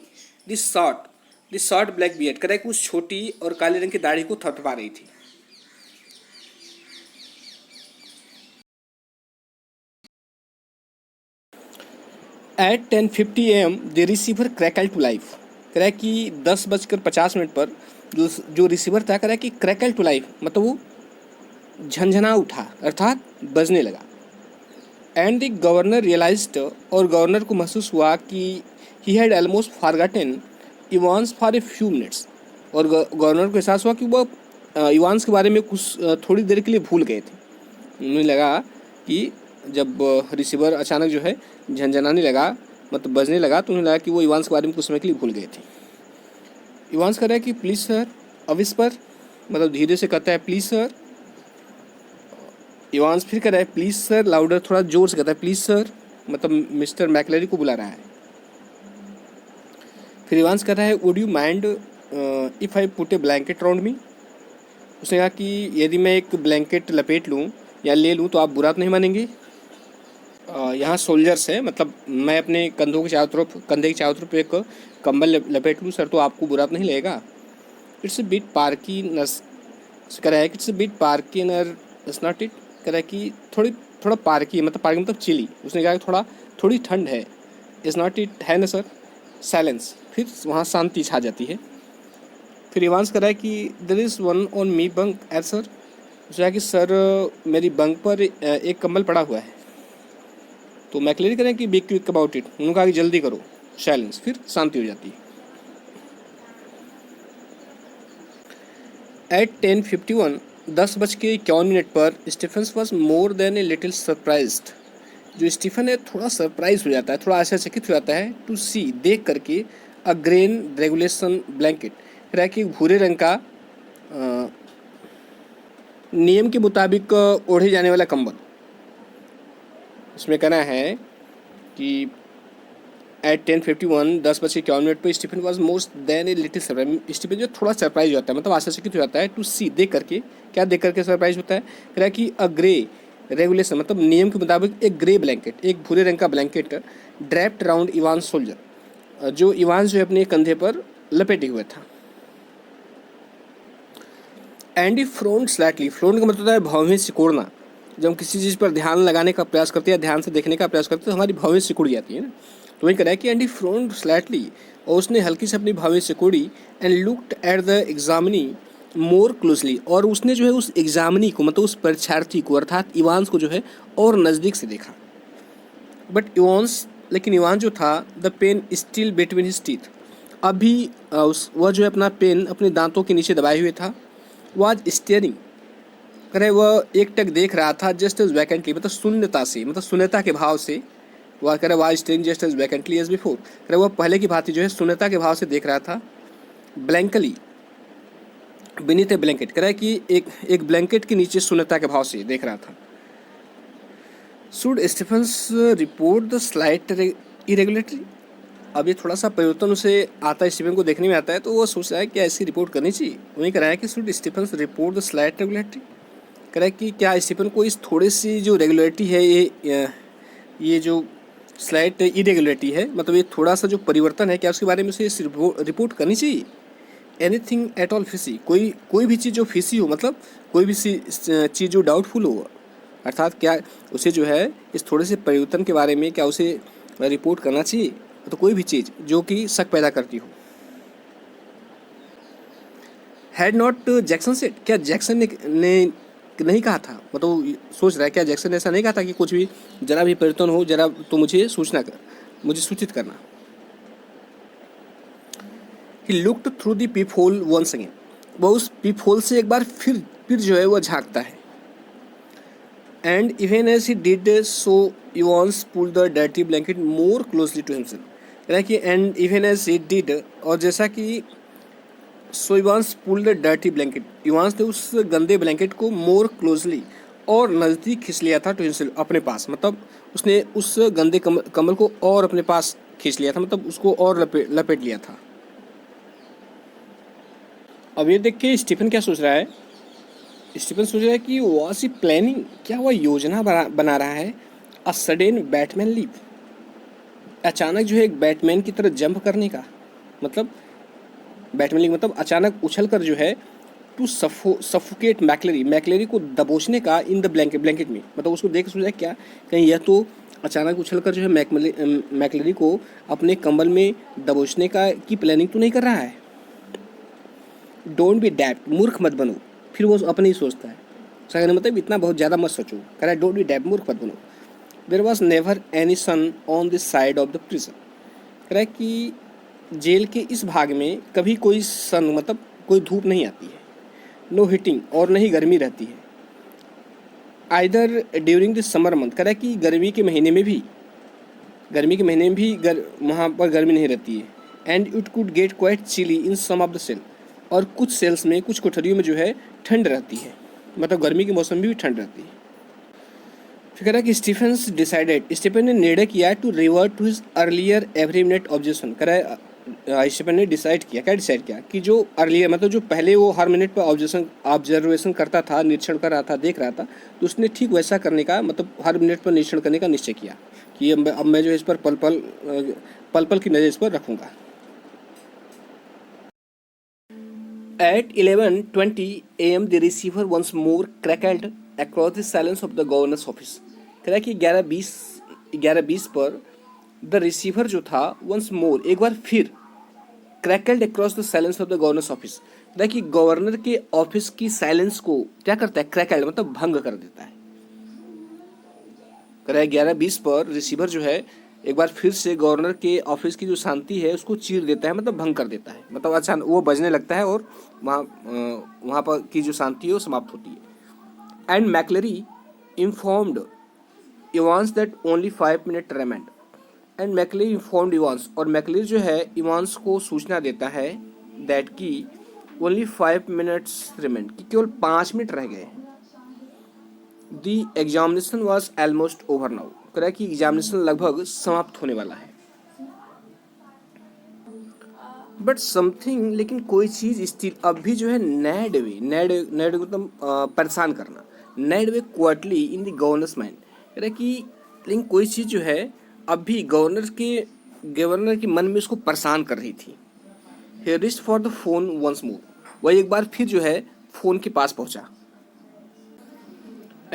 this short black beard, कह रहा है कि उस छोटी और काले रंग की दाढ़ी को थपथपा रही थी। At 10:50 AM the receiver crackle to life, कह रहा है कि 10:50 पर जो रिसीवर था, कह रहा है कि क्रैकल टू लाइफ मतलब वो झंझना उठा अर्थात बजने लगा। एंड द गवर्नर रियलाइज्ड, और गवर्नर को महसूस हुआ कि he had almost forgotten Evans for a few minutes, और गवर्नर को एहसास हुआ कि वह इवांस के बारे में कुछ थोड़ी देर के लिए भूल गए थे। उन्हें लगा कि जब रिसीवर अचानक जो है झंझनाने लगा मतलब बजने लगा, तो उन्हें लगा कि वो इवांस के बारे में कुछ समय के लिए भूल गए थे। इवांस कह रहा है कि प्लीज़ सर, अविस्पर मतलब धीरे से कहता है प्लीज़ सर। इवांस फिर कह रहा है प्लीज़ सर, लाउडर, थोड़ा जोर से कहता है प्लीज़ सर, मतलब मिस्टर मैक्लेरी को बुला रहा है। फिर इवांस कह रहा है would you mind if I put A blanket around me, उसने कहा कि यदि मैं एक ब्लैंकेट लपेट लूँ या ले लूँ तो आप बुरा तो नहीं मानेंगे। यहाँ सोल्जर्स है, मतलब मैं अपने कंधे के चारों तरफ एक कंबल लपेट लूँ सर तो आपको बुरा तो नहीं लगेगा। इट्स अ बिट पार्की नस, कह रहा है कि इट्स अ बिट पार्की नर इट्स नॉट इट, कह रहा है कि थोड़ा पार्की मतलब चिली, उसने कहा कि थोड़ी ठंड है, इज़ नॉट इट, है ना सर। साइलेंस, फिर वहाँ शांति छा जाती है। फिर इवांस कह रहा है कि there is one on me bunk as sir, उसने कहा कि सर मेरी बंक पर एक कंबल पड़ा हुआ है। तो मैक्लेरी करें कि बी क्विक अबाउट इट, उन्होंने कहा कि जल्दी करो। साइलेंस, फिर शांति हो जाती है। एट 10:51 10:51 पर Stephens was more than a little surprised, जो स्टीफन है थोड़ा सरप्राइज हो जाता है, थोड़ा आश्चर्यचकित हो जाता है, टू सी देख करके अ ग्रेन रेगुलेशन ब्लैंकेट, रह कि भूरे रंग का नियम के मुताबिक ओढ़े जाने वाला कंबल। इसमें कहना है कि एट 10:51 10:51 पर Stephen was most than a little surprise, Stephen जो थोड़ा सरप्राइज होता है मतलब आश्चर्यचकित हो जाता है, टू सी देख करके, क्या देख करके सरप्राइज होता है, कह रहा है कि अ ग्रे रेगुलेशन मतलब नियम के मुताबिक एक ग्रे ब्लैंकेट, एक भूरे रंग का blanket draped around Evans soldier, जो इवांस जो है अपने कंधे पर लपेटे हुए था। एंडी फ्रोन्ड स्लाइटली, फ्रोन्ड का मतलब होता है भाव में सिकोड़ना, जब हम किसी चीज़ पर ध्यान लगाने का प्रयास करते हैं या ध्यान से देखने का प्रयास करते हैं तो हमारी भावें सिकुड़ जाती है ना, तो वही कह रहा है कि एंडी फ्रोन्ड स्लाइटली, और उसने हल्की से अपनी भावें सिकुड़ी, and looked at the examinee more closely, और उसने जो है उस एग्जामिनी को मतलब उस परीक्षार्थी को अर्थात इवांस को जो है और नज़दीक से देखा। बट इवांस, लेकिन इवांस जो था, the pen still between his teeth, अभी वह जो है अपना पेन अपने दांतों के नीचे दबाए हुए था। वाज स्टेयरिंग, करे वह एक टक देख रहा था, जस्ट एज वैकेंटली मतलब शून्यता से, मतलब शून्यता के भाव से, वह करे was staring just as vacantly as before, करे वह पहले की भांति जो है शून्यता के भाव से देख रहा था। ब्लैंकली बीनीथ ए ब्लैंकेट, कह रहा है कि एक ब्लैंकेट के नीचे शून्यता के भाव से देख रहा था। Should Stephens report the slight irregularity, अब ये थोड़ा सा परिवर्तन उसे आता है, स्टीफन को देखने में आता है, तो वो सोच रहा है क्या इसकी रिपोर्ट करनी चाहिए। वहीं कह रहा है कि should Stephens report the slight regulatory, कह रहा है कि क्या स्टीफन को इस थोड़ी सी जो रेगुलरिटी है, ये जो स्लाइट इरेगुलरिटी है मतलब ये थोड़ा सा जो परिवर्तन है, क्या उसके बारे में उसे रिपोर्ट करनी चाहिए। एनीथिंग एट ऑल फिशी, कोई भी चीज़ जो फिशी हो, मतलब कोई भी चीज़ जो डाउटफुल हो, अर्थात क्या उसे जो है इस थोड़े से परिवर्तन के बारे में क्या उसे रिपोर्ट करना चाहिए। तो कोई भी चीज़ जो कि शक पैदा करती हो। हैड नॉट जैक्सन सेड, क्या जैक्सन ने नहीं कहा था, मतलब सोच रहा है क्या जैक्सन ने ऐसा नहीं कहा था कि कुछ भी जरा भी परिवर्तन हो जरा तो मुझे मुझे सूचित करना। He looked through the peephole once again, वह उस पीप होल से एक बार फिर जो है वह झांकता है। And even as he did so Evans pulled the dirty blanket more closely to himself, कह रहा है कि and even as he did, और जैसा कि so Evans pulled the dirty blanket, Evans ने उस गंदे ब्लैंकेट को मोर क्लोजली और नज़दीक खींच लिया था टू हिमसेल्फ, अपने पास, मतलब उसने उस गंदे कमल को और अपने पास खींच लिया था, मतलब उसको और लपेट लिया था। अब ये देख के स्टीफन क्या सोच रहा है, स्टीफन सोच रहा है कि वॉज ही प्लानिंग, क्या वह योजना बना रहा है। अ सडन बैटमैन लीप, अचानक जो है एक बैटमैन की तरह जंप करने का, मतलब बैटमैन लीप मतलब अचानक उछल कर जो है टू सफोकेट मैकलेरी को दबोचने का इन द ब्लैंकेट में, मतलब उसको देख सोचा क्या कहीं यह तो अचानक उछल कर जो है मैकलेरी को अपने कंबल में दबोचने का की प्लानिंग तो नहीं कर रहा है। डोंट बी डैप्ट, मूर्ख मत बनो, फिर वो अपने ही सोचता है, उसका मतलब इतना बहुत ज़्यादा मत सोचो, कह रहा है डोंट बी डैप्ट, मूर्ख मत बनो। There was never any son on this side of the prison, कह रहा है कि जेल के इस भाग में कभी कोई सन मतलब कोई धूप नहीं आती है, नो हीटिंग और नहीं गर्मी रहती है। Either during the summer month, कह रहा है कि गर्मी के महीने में भी वहाँ पर गर्मी नहीं रहती है। And it could get quite chilly in some of the cell, और कुछ सेल्स में कुछ कोठरियों में जो है ठंड रहती है, मतलब गर्मी के मौसम में भी ठंड रहती है। फिर कह रहा है कि स्टीफन ने निर्णय किया to revert to his earlier every minute observation, कह रहा है स्टीफन ने डिसाइड किया कि जो अर्लियर मतलब जो पहले वो हर मिनट पर ऑब्जर्वेशन करता था, निरीक्षण कर रहा था, देख रहा था, तो उसने ठीक वैसा करने का मतलब हर मिनट पर निरीक्षण करने का निश्चय किया कि अब मैं जो है इस पर पल पल की नज़र इस पर रखूँगा। At 11:20 a.m. the receiver once more crackled across the silence of the governor's office, कह रहा है कि 11:20 पर द रिसीवर जो था वंस मोर एक बार फिर crackled across the silence of the governor's office, कह रहा है कि गवर्नर के ऑफिस की साइलेंस को क्या करता है, क्रैकल्ड मतलब भंग कर देता है। कह रहा है 11:20 पर रिसीवर जो है एक बार फिर से गवर्नर के ऑफिस की जो शांति है उसको चीर देता है, मतलब भंग कर देता है, मतलब अच्छा वो बजने लगता है और वहाँ पर की जो शांति है वो समाप्त होती है। And McLeary informed Evans that only 5 minute remained, and McLeary informed Evans, और मैकलेरी जो है इवांस को सूचना देता है दैट की ओनली 5 मिनट्स रिमेंड, कि केवल 5 मिनट रह गए। The examination was almost over now, कह रहा है कि एग्जामिनेशन लगभग समाप्त होने वाला है। बट समथिंग, लेकिन कोई चीज़ स्टिल अब भी जो है नैड मतलब परेशान करना, NAD way quarterly in the governors mind, कह रहा है कि लेकिन कोई चीज़ जो है अब भी गवर्नर के मन में उसको परेशान कर रही थी। He reached for the phone once more, वह एक बार फिर जो है फ़ोन के पास पहुंचा।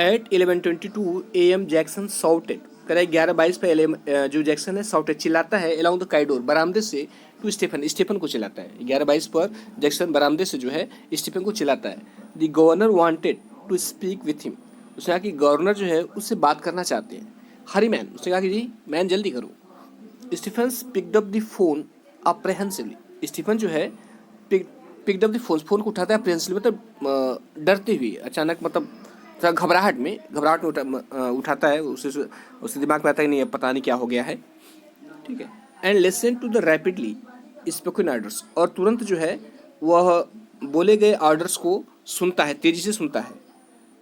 Eight 11:22 a.m. जैक्सन साउटेड, कह रहा है 11:22 पे जो जैक्सन है साउटेड चिल्लाता है अलोंग द कॉरिडोर, बरामदे से टू स्टीफन को चिल्लाता है। 11:22 पर जैक्सन बरामदे से जो है स्टीफन को चिल्लाता है। The governor wanted to speak with him, उसने कहा कि गवर्नर जो है उससे बात करना चाहते हैं। हरी मैन, उसने कहा कि जी मैन जल्दी करो। Stephen picked up the phone apprehensively, Stephen जो है पिक्ड अप द फोन को उठाता है अप्रेहेंसिवली मतलब डरते हुए, अचानक मतलब घबराहट में उठाता है, उसके दिमाग में आता है नहीं अब पता नहीं क्या हो गया है, ठीक है। And listen to the rapidly spoken orders, और तुरंत जो है वह बोले गए ऑर्डर्स को सुनता है, तेजी से सुनता है।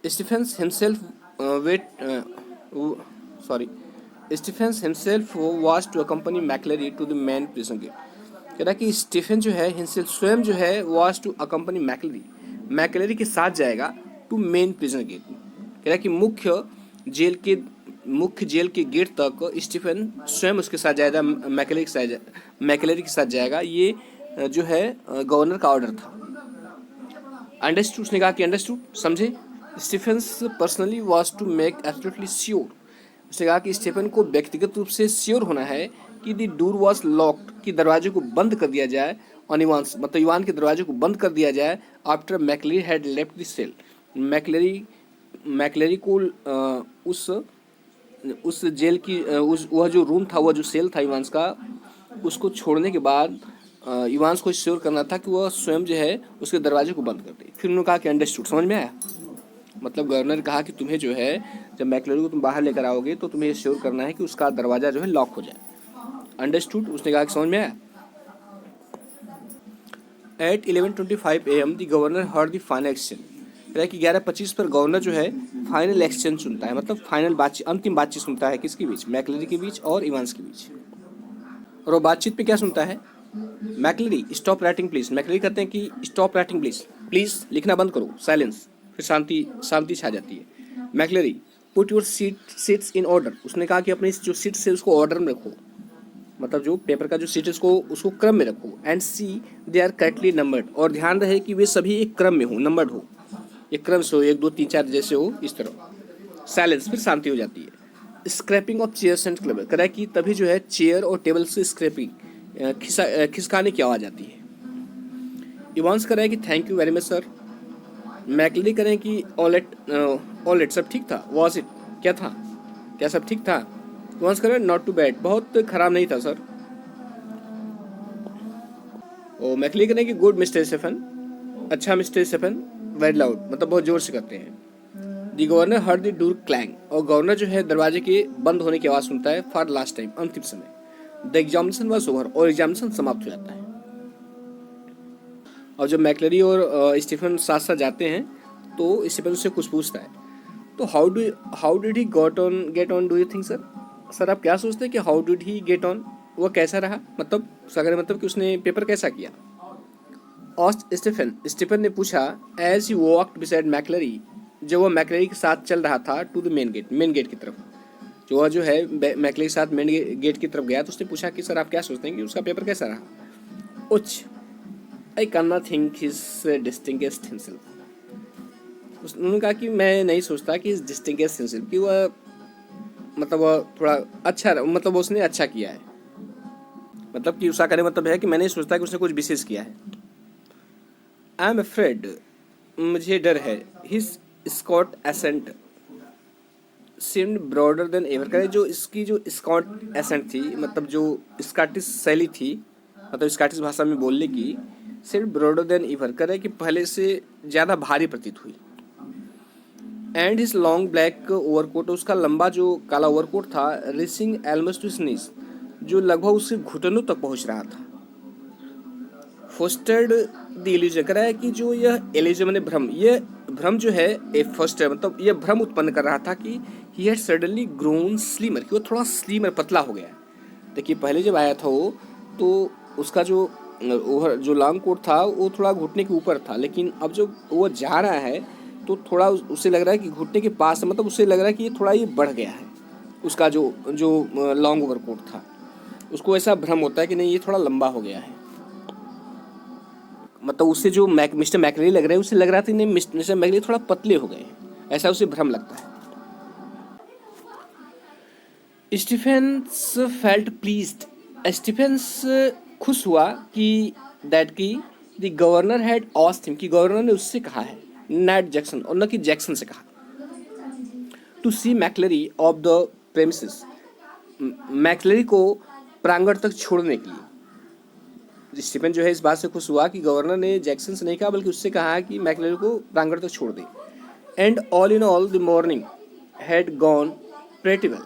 Stephens himself was to accompany McLeery to the main prison gate, कह रहा कि स्टीफन जो है हिमसेल्फ स्वयं जो है वाज टू अकम्पनी मैकलेरी के साथ जाएगा टू मेन प्रिजन गेट, कह रहा कि मुख्य जेल के गेट तक स्टीफन स्वयं उसके साथ जाएगा, मैकलेरी के साथ जाएगा। ये जो है गवर्नर का ऑर्डर था। अंडरस्टूड, उसने कहा कि अंडरस्टूड, समझे। Stephens personally was to make absolutely sure, उसने कहा कि स्टीफन को व्यक्तिगत रूप से श्योर होना है कि द डोर वाज लॉक्ड, कि दरवाजे को बंद कर दिया जाए, ऑन इवान्स, मतलब इवान के दरवाजे को बंद कर दिया जाए, after McLeery had left the cell, McLeery को उस जेल की वह जो रूम था, वह जो सेल था इवांस का, उसको छोड़ने के बाद इवांस को श्योर करना था कि वह स्वयं जो है उसके दरवाजे को बंद कर दे। फिर उन्होंने कहा कि अंडरस्टूड, समझ में आया। मतलब गवर्नर ने कहा कि तुम्हें जो है जब मैकलेरी को तुम बाहर लेकर आओगे तो तुम्हें श्योर करना है कि उसका दरवाजा जो है लॉक हो जाए। अंडरस्टूड, उसने कहा कि समझ में आया। At 11:25 AM the governor heard the final exchange, कि 11:25 पर गवर्नर जो है फाइनल एक्सचेंज सुनता है, मतलब फाइनल बातचीत, अंतिम बातचीत सुनता है, किसके बीच, मैकलेरी के बीच और इवांस के बीच। और वो बातचीत पे क्या सुनता है, McLeary stop writing please, McLeary कहते हैं कि स्टॉप राइटिंग प्लीज, प्लीज लिखना बंद करो, साइलेंस, फिर शांति छा जाती है। McLeary put your seats in order, उसने कहा कि अपनी जो सीट्स है उसको ऑर्डर में रखो, मतलब जो पेपर का जो सीट उसको क्रम में रखो। And see they are correctly numbered, और ध्यान रहे कि वे सभी एक क्रम में हो, नंबर्ड हो, एक क्रम से हो, 1 2 3 4 जैसे हो, इस तरह। साइलेंस, फिर शांति हो जाती है। Scraping of chairs and table, करें कि तभी जो है चेयर और टेबल से स्क्रैपिंग, खिसकाने की आवाज़ आती है। इवांस करें कि thank you very much sir. McLeary करें कि ऑल एट सब ठीक था, वॉज इट, क्या था, क्या सब ठीक था। इवांस करें नॉट टू बैड, बहुत खराब नहीं था सर। और मैकलेरी करें कि गुड मिस्टर स्टीफन, अच्छा मिस्टर स्टीफन, वेरी लाउड, मतलब बहुत जोर से करते हैं। The governor heard the door clang, और गवर्नर जो है दरवाजे के बंद होने की आवाज़ सुनता है, फॉर लास्ट टाइम, अंतिम समय। द एग्जामिनेशन वाज ओवर, और एग्जामिनेशन समाप्त हो जाता है। और जब मैकलेरी और स्टीफन साथ साथ जाते हैं तो स्टीफन उससे कुछ पूछता है, तो how did he get on do you think sir, sir आप क्या सोचते हैं कि how did he get on, वह कैसा रहा, मतलब सगर मतलब कि उसने पेपर कैसा किया। ऑस्ट स्टीफन ने पूछा, as he walked beside McLeery, जब वह मैकलेरी के साथ चल रहा था, टू द मेन गेट की तरफ, जो है मैकलेरी के साथ मेन गेट की तरफ गया, तो उसने पूछा कि सर आप क्या सोचते हैं कि उसका पेपर कैसा रहा। उच्च, I can not think his distinguished himself, उन्होंने कहा कि मैं नहीं सोचता कि इस डिस्टिंग्विश्ड हिमसेल्फ, कि वह मतलब वह थोड़ा अच्छा, मतलब उसने अच्छा किया है, मतलब कि उसका कहने मतलब है कि मैं नहीं सोचता कि उसने कुछ विशेष किया है। आई एम अफ्रेड, मुझे डर है। His Scot accent seemed broader than ever, करे जो इसकी जो स्कॉट एसेंट थी, मतलब जो स्कॉटिश शैली थी, मतलब स्कॉटिश भाषा में बोलने की, सीम्ड ब्रॉडर देन एवर, करे कि पहले से ज़्यादा भारी प्रतीत हुई। And his long black overcoat, उसका लंबा जो काला ओवरकोट था, reaching almost two his knees, जो लगभग उसके घुटनों तक पहुंच रहा था। फोस्टर्ड द इल्यूजन, कह रहा है कि जो यह इल्यूजन मैंने भ्रम, यह भ्रम जो है ए फोस्टर, मतलब यह भ्रम उत्पन्न कर रहा था कि he had suddenly grown slimmer, कि वो थोड़ा स्लिमर, पतला हो गया। देखिए पहले जब आया था वो, तो उसका जो लॉन्ग कोट था वो थोड़ा घुटने के ऊपर था, लेकिन अब जो वो जा रहा है तो थोड़ा उसे लग रहा है कि घुटने के पास, मतलब उसे लग रहा है कि ये थोड़ा ये बढ़ गया है, उसका जो लॉन्ग ओवर कोट था, उसको ऐसा भ्रम होता है कि नहीं ये थोड़ा लंबा हो गया है। मतलब उससे जो मिस्टर मैकलेरी लग रहे हैं, उससे लग रहा था नहीं मिस्टर मैकलेरी थोड़ा पतले हो गए हैं, ऐसा उसे भ्रम लगता है। स्टीफेंस फेल्ट प्लीज्ड, स्टीफेंस खुश हुआ कि दैट की the governor had asked him, कि गवर्नर ने उससे कहा है, नॉट जैक्सन, और न कि जैक्सन से कहा, to see McLeery off the premises, McLeery को प्रांगण तक छोड़ने के लिए। स्टीफन जो है इस बात से खुश हुआ कि गवर्नर ने जैक्सन से नहीं कहा, बल्कि उससे कहा कि मैकलेरी को प्रांगण तक छोड़ दे। And all in all the morning had gone pretty well,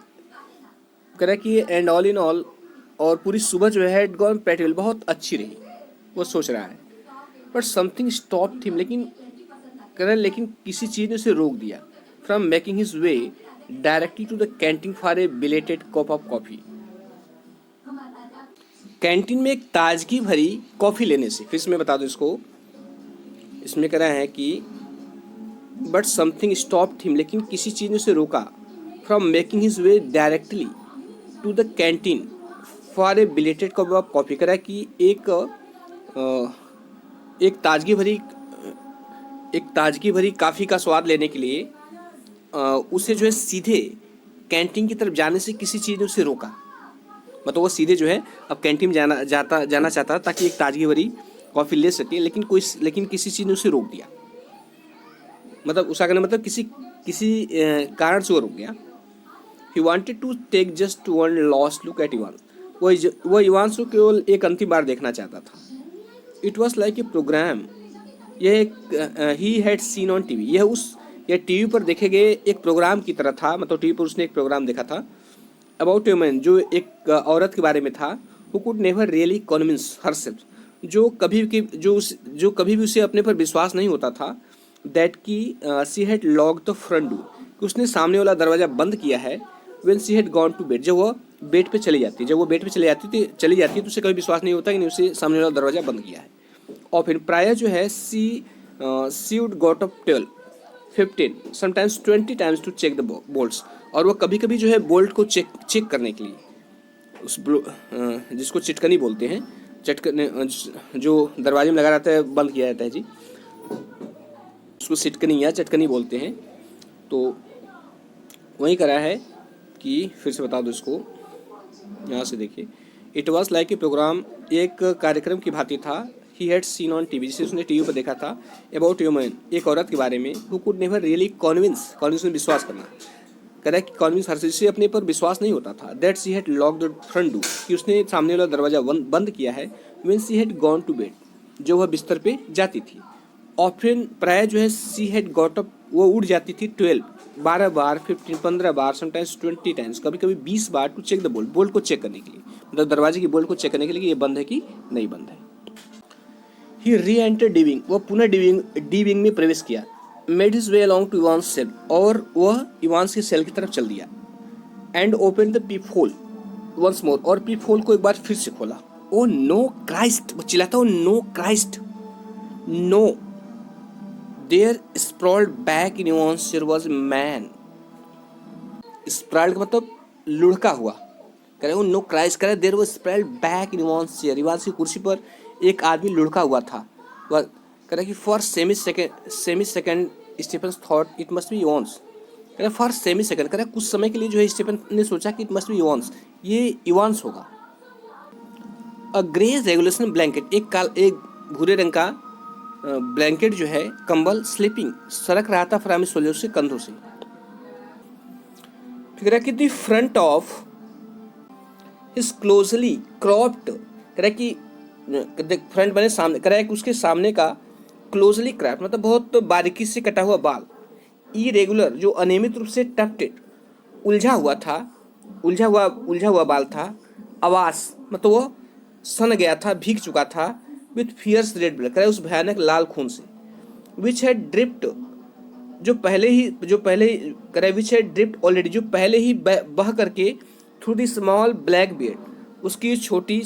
कह कि एंड ऑल इन ऑल, और पूरी सुबह जो है हैड गॉन प्रेटी वेल, बहुत अच्छी रही, वो सोच रहा है। बट समथिंग स्टॉप्ड हिम, लेकिन किसी चीज़ ने उसे रोक दिया, from making his way directly to the canteen for a belated cup of coffee, canteen में एक ताजगी भरी कॉफ़ी लेने से। फिर इसमें बता दो इसको, इसमें कह रहा है कि बट समथिंग स्टॉप्ड हिम, लेकिन किसी चीज़ ने उसे रोका, from making his way directly to the canteen for a belated cup of coffee, कह रहा है कि एक एक ताजगी भरी काफ़ी का स्वाद लेने के लिए उसे जो है सीधे कैंटीन की तरफ जाने से किसी चीज़ ने उसे रोका। मतलब वो सीधे जो है अब कैंटीन जाना चाहता था ताकि एक ताजगी भरी कॉफ़ी ले सके, लेकिन किसी चीज़ ने उसे रोक दिया। मतलब उसका कहना मतलब किसी कारण से वो रुक गया। He wanted to take just one last look at Ivan. वो इवान को केवल एक अंतिम बार देखना चाहता था। It was like a program. यह एक he had seen on TV. यह टीवी पर देखे गए एक प्रोग्राम की तरह था। मतलब टीवी पर उसने एक प्रोग्राम देखा था अबाउट ए मैन, जो एक औरत के बारे में था, who could never really convince herself, जो कभी भी उसे अपने पर विश्वास नहीं होता था, that कि she had locked the front door, कि उसने सामने वाला दरवाज़ा बंद किया है, when she had gone to bed, जब वो बेड पे चली जाती तो उसे कभी विश्वास नहीं होता कि नहीं उसे सामने वाला दरवाज़ा बंद किया है। और फिर प्राय जो है she would got up 12, 15, sometimes 20 times to check the bolts, और वो कभी कभी जो है बोल्ट को चेक करने के लिए उस जिसको चिटकनी बोलते हैं, जो दरवाजे में लगा रहता है, बंद किया जाता है जी, उसको सिटकनी या चटकनी बोलते हैं। तो वही करा है कि फिर से बता दो इसको, यहाँ से देखिए, it was like a programme, एक कार्यक्रम की भांति था, he had seen on TV, जिसे उसने टीवी पर देखा था, अबाउट ए वुमन, एक औरत के बारे में, हु कुड नेवर रियली कॉन्विंस में विश्वास करना, करेक्ट कि कॉन्विंस हर से अपने पर विश्वास नहीं होता था, that she had lock the front door, कि उसने सामने वाला दरवाजा बंद किया है, when she had gone to bed, जो वह बिस्तर पे जाती थी, और फिर प्राय जो है सी हैड गॉट अप, वो उठ जाती थी 12 बार, 15 बार, समटाइम्स 20 टाइम्स, कभी कभी 20 बार, टू चेक द बोल्ट को चेक करने के लिए, मतलब दरवाजे की बोल्ट को चेक करने के लिए कि ये बंद है कि नहीं बंद है। ही री एंटर डिविंग, वह पुनः डिविंग में प्रवेश किया, made his way along to Evans cell, और वह इवान्स के सेल की तरफ चल दिया, and open the peephole once more, और पीप होल को एक बार फिर से खोला। ओ नो क्राइस्ट, वो चिल्लाता, oh no Christ, no, there sprawled back in Evans chair was man, sprawled का मतलब लुढ़का हुआ, कह रहे हो नो क्राइस्ट, कह रहे there was sprawled back in Evans chair, Evans की कुर्सी पर एक आदमी लुढ़का हुआ था, वह कह रहा कि for semi second Stephen thought it must be Evans, कह रहा फॉर सेमी सेकेंड, कह रहा कुछ समय के लिए जो है स्टीफन ने सोचा कि इट मस्ट बी इवान्स, ये इवान्स होगा। अ ग्रे रेगुलेशन ब्लैंकेट, एक भूरे रंग का ब्लैंकेट जो है, कंबल, स्लीपिंग, सरक रहा था फ्रॉम हिज शोल्डर से, कंधों से, कह रहा कि the front of his closely cropped, कह रहा कि फ्रंट बने सामने, कह रहा है कि उसके सामने का क्लोजली क्रैप्ट मतलब बहुत बारीकी से कटा हुआ बाल, इरेगुलर जो अनियमित रूप से टफ्टेड, उलझा हुआ बाल था, आवास मतलब वो सन गया था, भीग चुका था, विथ फियर्स रेड ब्लड, कह रहा है उस भयानक लाल खून से, विच हैड ड्रिप्ड, जो पहले ही कह रहा है विच हैड ड्रिप्ड ऑलरेडी, जो पहले ही बह करके, through the small black beard, उसकी छोटी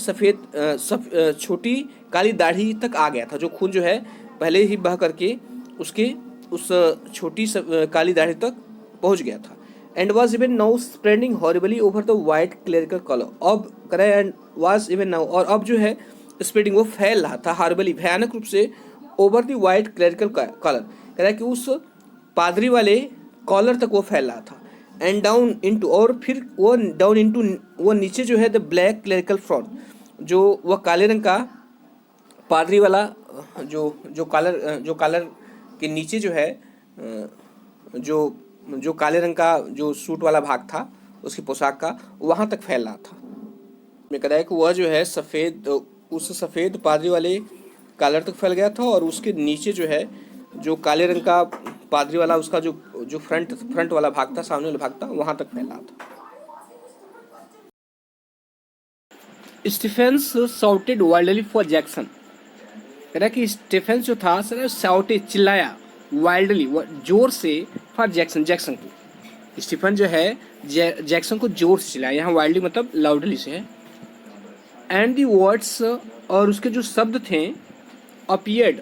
काली दाढ़ी तक आ गया था, जो खून जो है पहले ही बह करके उसके उस छोटी काली दाढ़ी तक पहुंच गया था, and was even now spreading horribly over the white clerical colour, अब कह रहा है एंड वॉज इवन नाउ, और अब जो है स्प्रेडिंग वो फैल रहा था, हॉरिबली भयानक रूप से, over the white clerical colour, कह रहा है कि उस पादरी वाले कॉलर तक वो फैल रहा था, एंड डाउन इनटू, और फिर वो डाउन इनटू, वो नीचे जो है द ब्लैक क्लेरिकल फ्रॉड, जो वह काले रंग का पादरी वाला जो कॉलर के नीचे जो है जो काले रंग का जो सूट वाला भाग था उसकी पोशाक का, वहाँ तक फैल रहा था। मैं कह रहा है कि वह जो है उस सफ़ेद पादरी वाले कॉलर तक फैल गया था, और उसके नीचे जो है जो काले रंग का पादरी वाला उसका जो फ्रंट वाला भाग था, सामने वाला भाग था, वहाँ तक फैला था। Stephens shouted wildly for Jackson, कह रहा कि स्टीफेंस जो था सर शाउटेड, चिल्लाया, वाइल्डली जोर से, फॉर जैक्सन को, स्टीफन जो है जैक्सन को जोर से चिल्लाया, यहाँ वाइल्डली मतलब लाउडली से है, एंड दी वर्ड्स, और उसके जो शब्द थे, अपीयर्ड,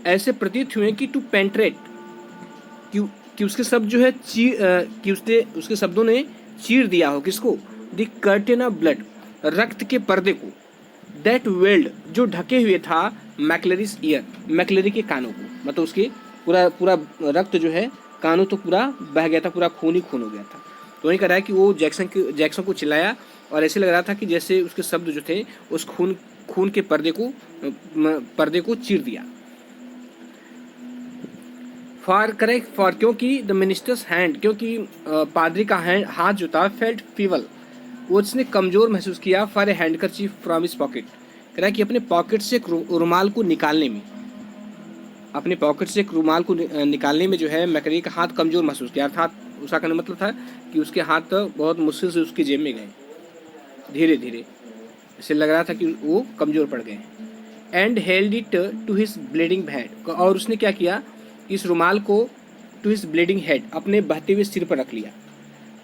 ऐसे प्रतीत हुए कि टू पेंट्रेट, कि उसके शब्द जो है कि उसके शब्दों ने चीर दिया हो किसको, द कर्टेन ऑफ ब्लड, रक्त के पर्दे को, दैट वेल्ड, जो ढके हुए था मैक्लेरीज ईयर, मैक्लेरी के कानों को, मतलब उसके पूरा पूरा रक्त जो है कानों तो पूरा बह गया था, पूरा खून ही खून हो गया था। तो वही कह रहा है कि वो जैक्सन को चिल्लाया और ऐसे लग रहा था कि जैसे उसके शब्द जो थे उस खून के पर्दे को चीर दिया। फॉर क्योंकि द मिनिस्टर्स हैंड, क्योंकि पादरी का हाथ जो था फेल्ट फीवल, वो उसने कमजोर महसूस किया। For a handkerchief from his pocket, कह रहा है कि अपने पॉकेट से एक रुमाल को निकालने में, अपने पॉकेट से एक रुमाल को निकालने में जो है मैक्लेरी का हाथ कमजोर महसूस किया, अर्थात उसका कहने मतलब था कि उसके हाथ बहुत मुश्किल से उसकी जेब में गए, धीरे धीरे ऐसे लग रहा था कि वो कमजोर पड़ गए। And held it to his bleeding head, और उसने क्या किया, इस रुमाल को टू हिज ब्लीडिंग हेड, अपने बहते हुए सिर पर रख लिया।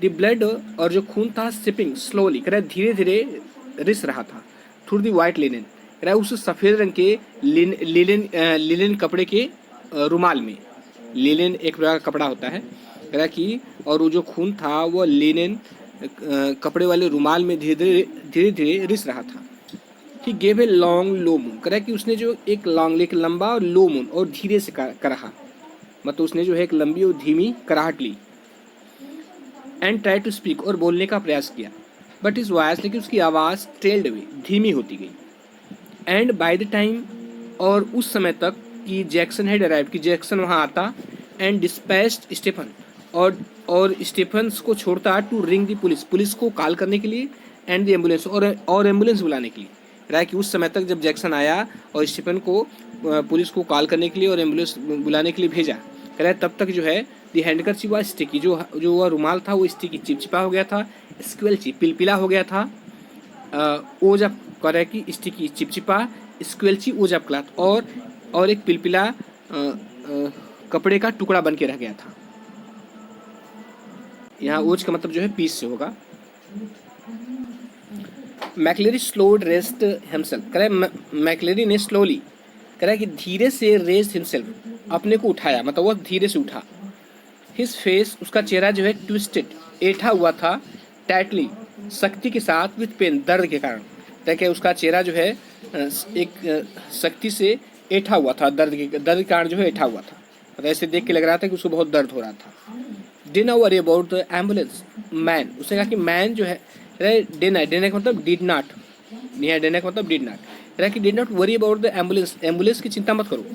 द ब्लड, और जो खून था सिपिंग स्लोली, कह रहा है धीरे धीरे रिस रहा था, थ्रू द वाइट लिनेन, कह रहा है उस सफ़ेद रंग के लिनेन कपड़े के रुमाल में। लिनेन एक प्रकार का कपड़ा होता है, कह रहा है कि और वो जो खून था वो लिनेन कपड़े वाले रुमाल में धीरे धीरे रिस रहा था। He gave a long low moon, कह रहा है कि उसने जो एक लंबा और लो मून और धीरे से कराहा, मतलब उसने जो है एक लंबी और धीमी कराहट ली। एंड ट्राई टू स्पीक, और बोलने का प्रयास किया, बट इज वॉइस, लेकिन उसकी आवाज़ ट्रेल्ड अवे, धीमी होती गई। एंड बाय द टाइम, और उस समय तक कि जैक्सन हैड अराइव, कि जैक्सन वहाँ आता, एंड डिस्पैच्ड स्टीफन, और स्टीफन्स को छोड़ता टू रिंग द पुलिस को कॉल करने के लिए, एंड द एम्बुलेंस, और एम्बुलेंस बुलाने के लिए। रहा है कि उस समय तक जब जैक्सन आया और स्टीफन को पुलिस को कॉल करने के लिए और एम्बुलेंस बुलाने के लिए भेजा, कह रहा है तब तक जो है दी हैंडकरचीफ हुआ स्टिकी, जो वह रुमाल था वो स्टिकी चिपचिपा हो गया था, स्क्वेल्ची पिलपिला हो गया था, ओजब कह रहा है कि स्टिकी चिपचिपा, स्क्वेल्ची ओजब क्लॉथ, और एक पिलपिला कपड़े का टुकड़ा बन के रह गया था। यहाँ ओज का मतलब जो है पीस से होगा। मैक्लेरी स्लोड रेस्ट हिमसेल्फ, कह रहा है मैक्लेरी ने स्लोली, कह रहा है कि धीरे से रेस्ट हिमसेल्फ, अपने को उठाया, मतलब वह धीरे से उठा। हिज फेस, उसका चेहरा जो है ट्विस्टेड, ऐठा हुआ था, टाइटली, सख्ती के साथ, विथ पेन, दर्द के कारण। देखिए उसका चेहरा जो है एक सख्ती से ऐठा हुआ था, दर्द के कारण जो है ऐठा हुआ था, मतलब ऐसे देख के लग रहा था कि उसको बहुत दर्द हो रहा था। Did not worry about the ambulance man, उसने कहा कि मैन जो है, डेना का मतलब डिड नॉट, डेना का मतलब डिड नॉट, कह कि did not worry about the ambulance की चिंता मत करो।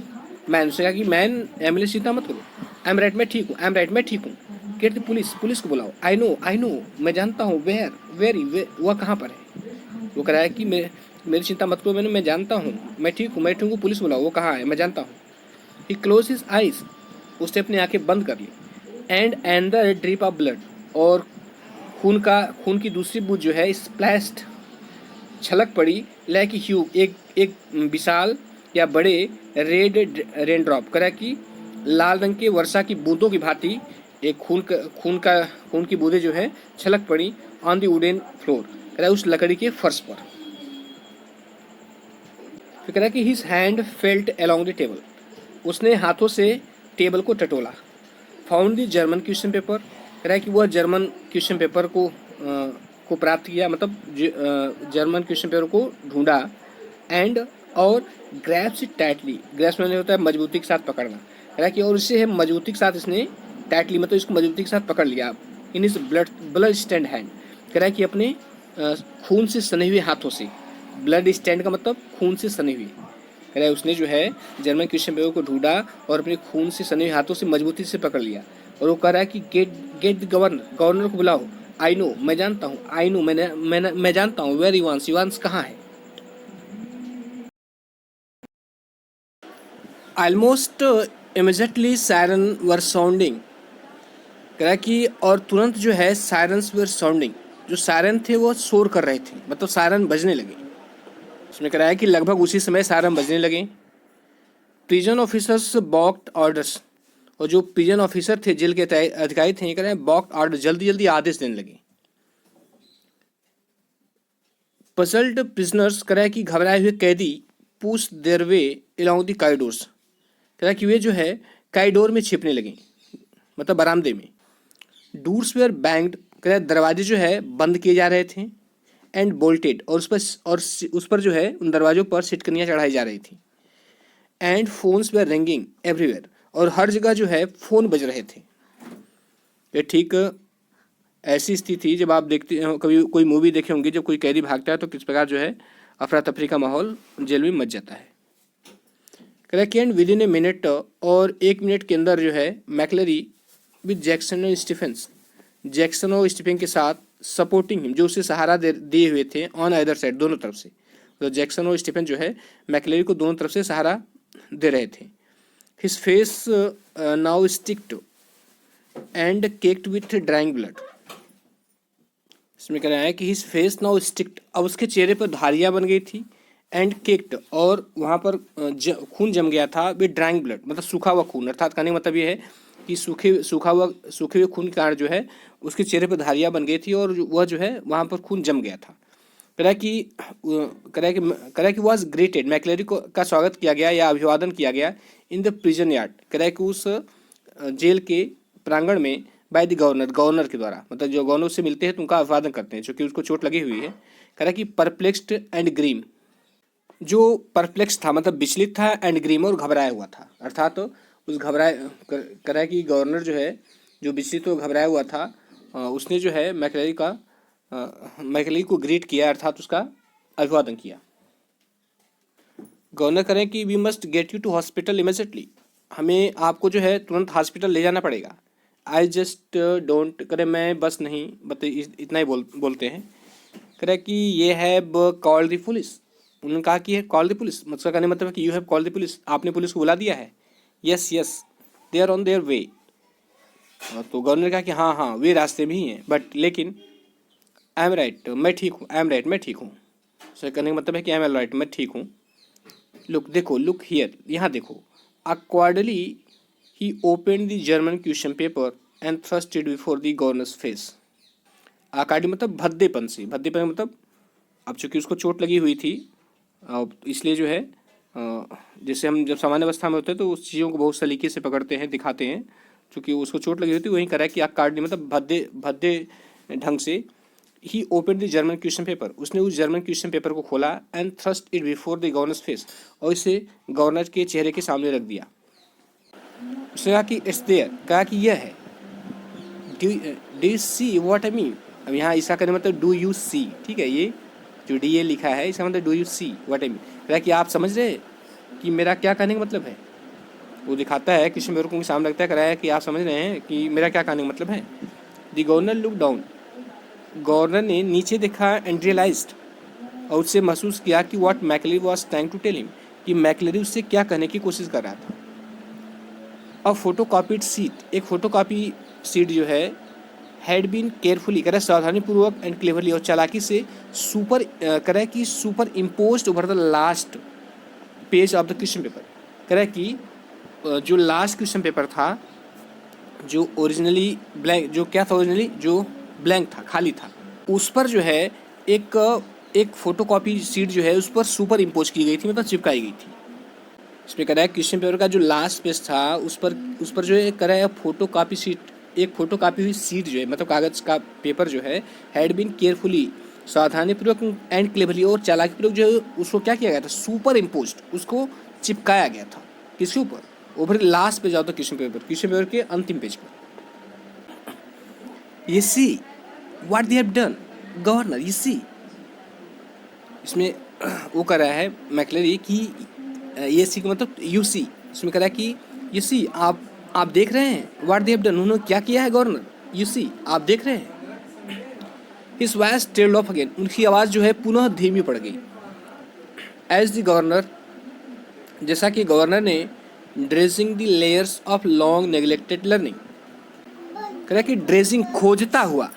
मैन, उसने कहा कि मैन एम्बुलेंस चिंता मत करो। आई एम राइट, मैं ठीक हूँ, आई एम राइट, मैं ठीक हूँ। गेट द पुलिस को बुलाओ। आई नो, मैं जानता हूँ, वह कहाँ पर है। वो कह रहा है कि मेरी चिंता मत करो, मैं जानता हूँ, मैं ठीक हूँ, पुलिस बुलाओ, वो कहाँ है, मैं जानता हूँ। ही क्लोज हिज आइज, उसने अपनी आंखें बंद कर ली। And another drip of blood, और खून की दूसरी बूंद जो है स्प्लैश्ड, छलक पड़ी, लाइक ह्यू, एक विशाल या बड़े रेड रेन ड्रॉप, करा कि लाल रंग के वर्षा की बूंदों की भांति एक खून की बूंदें जो है छलक पड़ी ऑन द वुडन फ्लोर, करा उस लकड़ी के फर्श पर। फिर करा कि his hand felt along the table, उसने हाथों से टेबल को टटोला। Found the German question paper, कह रहा है कि वह जर्मन क्वेश्चन पेपर को प्राप्त किया, मतलब जर्मन क्वेश्चन पेपर को ढूंढा। एंड और ग्रैप्स इट टाइटली, ग्रैप्स में होता है मजबूती के साथ पकड़ना, कह रहा है कि और इसे मजबूती के साथ इसने टाइटली, मतलब इसको मजबूती के साथ पकड़ लिया। इन इज ब्लड स्टैंड हैंड, कह रहा है कि अपने खून से सने हुए हाथों से, ब्लड स्टैंड का मतलब खून से सने हुए, कह रहा है उसने जो है जर्मन क्वेश्चन पेपर को ढूंढा और अपने खून से सने हुए हाथों से मजबूती से पकड़ लिया। और वो कह रहा है कि गेट द गवर्नर को बुलाओ। आई नो, मैं जानता हूँ, आई नो, मैं जानता हूँ। वेयर इवांस कहाँ है। ऑलमोस्ट इमीडिएटली सायरन वर साउंडिंग, कह रहा है कि और तुरंत जो है सायरन्स वर साउंडिंग, जो सायरन थे वो शोर कर रहे थे, मतलब सायरन बजने लगे। उसमें कह रहा है कि लगभग उसी समय सायरन बजने लगे। प्रिजन ऑफिसर्स बॉक्ड ऑर्डर्स, और जो प्रिजन ऑफिसर थे, जेल के अधिकारी थे, कह रहे हैं बॉक्ड ऑर्डर, जल्दी जल्दी आदेश देने लगे। पजल्ड प्रिजनर्स, कह रहा है कि घबराए हुए कैदी, push their way along the corridors, कह रहा है कि वे जो है कॉरिडोर में छिपने लगे, मतलब बरामदे में। डोर्स वेयर बैंग्ड, कह रहा है दरवाजे जो है बंद किए जा रहे थे। एंड बोल्टेड, और उस पर जो है उन दरवाज़ों पर सिटकनियाँ चढ़ाई जा रही थी। And phones were ringing everywhere, और हर जगह जो है फ़ोन बज रहे थे। ये ठीक ऐसी स्थिति जब आप देखते कभी कोई मूवी देखे होंगे, जब कोई कैदी भागता है तो किस प्रकार जो है अफरा तफरी का माहौल जेल में मच जाता है। Correct. And within a minute, और 1 मिनट के अंदर जो है मैकलरी विद जैक्सन और स्टीफेंस, जैक्सन और स्टीफन के साथ सपोर्टिंग हिम, जो उसे सहारा दिए हुए थे, ऑन अदर साइड, दोनों तरफ से। तो जैक्सन और स्टीफन जो है मैकलरी को दोनों तरफ से सहारा दे रहे थे। His face now sticked and caked with drawing blood. इसमें कह रहा है कि हिज फेस नाउ स्टिक्ड, अब उसके चेहरे पर धारियाँ बन गई थी, एंड केक्ड, और वहाँ पर खून जम गया था, विद ड्राइंग ब्लड, मतलब सूखा हुआ खून। अर्थात कहने का मतलब ये है कि सूखे हुए खून के कारण जो है उसके चेहरे पर धारियाँ बन गई थी, और वह जो है वहाँ पर खून जम गया था। करा कि वॉज ग्रेटेड, मैकलरी को का स्वागत किया गया या अभिवादन किया गया इन द प्रिजन यार्ड, करा कि उस जेल के प्रांगण में, बाय द गवर्नर, गवर्नर के द्वारा, मतलब जो गवर्नर से मिलते हैं तो उनका अभिवादन करते हैं, क्योंकि उसको चोट लगी हुई है। करा कि परप्लेक्स्ड एंड ग्रीम, जो परप्लेक्स था मतलब विचलित था, एंड ग्रीम, और घबराया हुआ था। अर्थात तो उस करा कि गवर्नर जो है जो विचलित और घबराया हुआ था, उसने जो है मैकलरी को ग्रीट किया, अर्थात उसका अभिवादन किया। गवर्नर करें कि we must get you to hospital immediately, हमें आपको जो है तुरंत हॉस्पिटल ले जाना पड़ेगा। आई जस्ट डोंट, करें मैं बस नहीं, इतना ही बोलते हैं। करें कि ये हैव कॉल्ड द पुलिस, उन्होंने कहा कि कॉल द पुलिस, मतलब कहने मतलब है कि you have called the police, आपने पुलिस को बुला दिया है। Yes yes, they are on their way, तो गवर्नर ने कहा कि हाँ हाँ वे रास्ते में ही हैं, बट लेकिन आई एम राइट, मैं ठीक हूँ, आई एम राइट, मैं ठीक हूँ। सो कहने का मतलब है कि आई एम राइट, मैं ठीक हूँ। लुक देखो, लुक हियर, यहाँ देखो। Awkwardly he open the German question paper and thrusted before the governor's face. Awkwardly मतलब भद्देपन से, भद्देपन मतलब अब चूंकि उसको चोट लगी हुई थी, इसलिए जो है जैसे हम जब सामान्य अवस्था में होते हैं तो उस चीज़ों को बहुत सलीके से पकड़ते हैं, दिखाते हैं। चूँकि उसको चोट लगी हुई थी, वहीं करा कि आग काटनी मतलब भद्दे ढंग से। He open the German question paper, उसने उस जर्मन क्वेश्चन पेपर को खोला, and thrust it before the governor's face, और इसे गवर्नर के चेहरे के सामने रख दिया। उसने कहा कि इट्स देयर, कहा कि यह है। Do you see what I mean, अब यहाँ इसका कहने मतलब डू यू सी, ठीक है, ये जो डी ए लिखा है इसका मतलब do you see what I mean, कहा कि आप समझ रहे हैं कि मेरा क्या कहने का मतलब है। वो दिखाता है, कृष्ण पेपर को सामने रखता है, कराया कि आप समझ रहे हैं कि मेरा क्या कहने का मतलब है। The governor look down, governor ने नीचे देखा, एंड रियलाइज्ड, और उससे महसूस किया कि what McCleary was trying to tell him, कि मैकलरी उससे क्या कहने की कोशिश कर रहा था। अ फोटोकॉपीड सीट, एक फोटोकॉपी सीट जो है, हैड बीन केयरफुली, करे सावधानीपूर्वक, एंड क्लेवरली, और चालाकी से करे कि super imposed over the last page of the question paper, करे कि जो लास्ट क्वेश्चन पेपर था, जो ओरिजिनली ब्लैंक, जो क्या था ओरिजिनली, जो ब्लैंक था, खाली था, उस पर जो है एक फोटोकॉपी सीट जो है उस पर सुपर इम्पोज की गई थी, मतलब चिपकाई गई थी। इसमें कह रहा है क्वेश्चन पेपर का जो लास्ट पेज था उस पर जो है कह रहा है फोटोकॉपी सीट, एक फोटोकॉपी हुई सीट जो है मतलब कागज़ का पेपर जो है, हैड बीन केयरफुली, सावधानीपूर्वक, एंड क्लेवरली, और चालाकीपूर्वक जो है उसको क्या किया गया था, सुपर इम्पोज्ड, उसको चिपकाया गया था। किसके ऊपर, ओवर लास्ट पेज आता क्वेश्चन पेपर के अंतिम पेज पर। ये see what they have done governor, ये सी, इसमें वो कर रहा है मैकलरी कि ये सी का मतलब यू सी, इसमें कह रहा है कि यू सी, आप देख रहे हैं, व्हाट दे हैव डन, उन्होंने क्या किया है गवर्नर, यू सी, आप देख रहे हैं। His voice tailed of again, उनकी आवाज़ जो है पुनः धीमी पड़ गई। एज द गवर्नर, जैसा कि गवर्नर ने, dressing the layers of long neglected learning, कह रहा है कि ड्रेसिंग खोजता हुआ,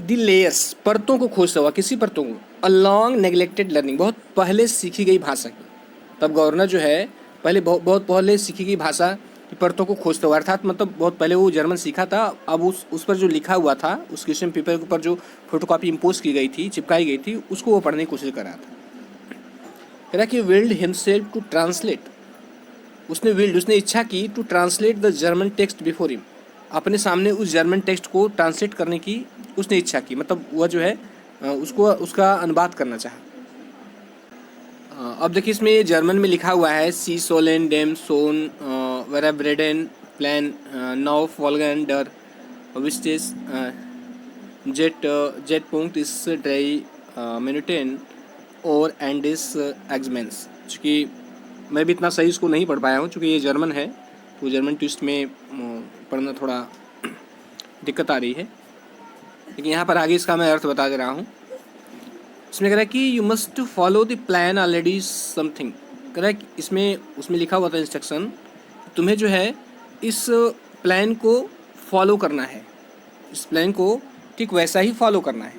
द लेयर्स परतों को खोजता हुआ, किसी परतों को, अ लॉन्ग नेग्लेक्टेड लर्निंग, बहुत पहले सीखी गई भाषा की। तब गवर्नर जो है पहले बहुत पहले सीखी गई भाषा की परतों को खोजता हुआ, अर्थात मतलब बहुत पहले वो जर्मन सीखा था, अब उस पर जो लिखा हुआ था, उस क्वेश्चन पेपर के ऊपर जो फोटोकॉपी इम्पोज की गई थी, चिपकाई गई थी, उसको वो पढ़ने की कोशिश कर रहा था। कह रहा कि विल्ड हिमसेल्फ टू ट्रांसलेट, उसने इच्छा की to translate the German text before him, अपने सामने उस जर्मन टेक्स्ट को ट्रांसलेट करने की उसने इच्छा की, मतलब वह जो है उसको उसका अनुवाद करना चाहा। अब देखिए इसमें जर्मन में लिखा हुआ है सी सोलेन डेम सोन वेरा ब्रेडन प्लान नाउ फॉलगन डर विस्टेस जेट पुंक्ट इस ड्राई मिनुटेन और एंडिस एग्जमेंस। चूँकि मैं भी इतना सही इसको नहीं पढ़ पाया हूँ, चूँकि ये जर्मन है तो जर्मन ट्विस्ट में पढ़ना थोड़ा दिक्कत आ रही है, लेकिन यहाँ पर आगे इसका मैं अर्थ बता दे रहा हूँ। इसमें कह रहा है कि you must follow the plan already something. कह रहा है कि इसमें उसमें लिखा हुआ था इंस्ट्रक्शन, तुम्हें जो है इस प्लान को फॉलो करना है, इस प्लान को ठीक वैसा ही फॉलो करना है।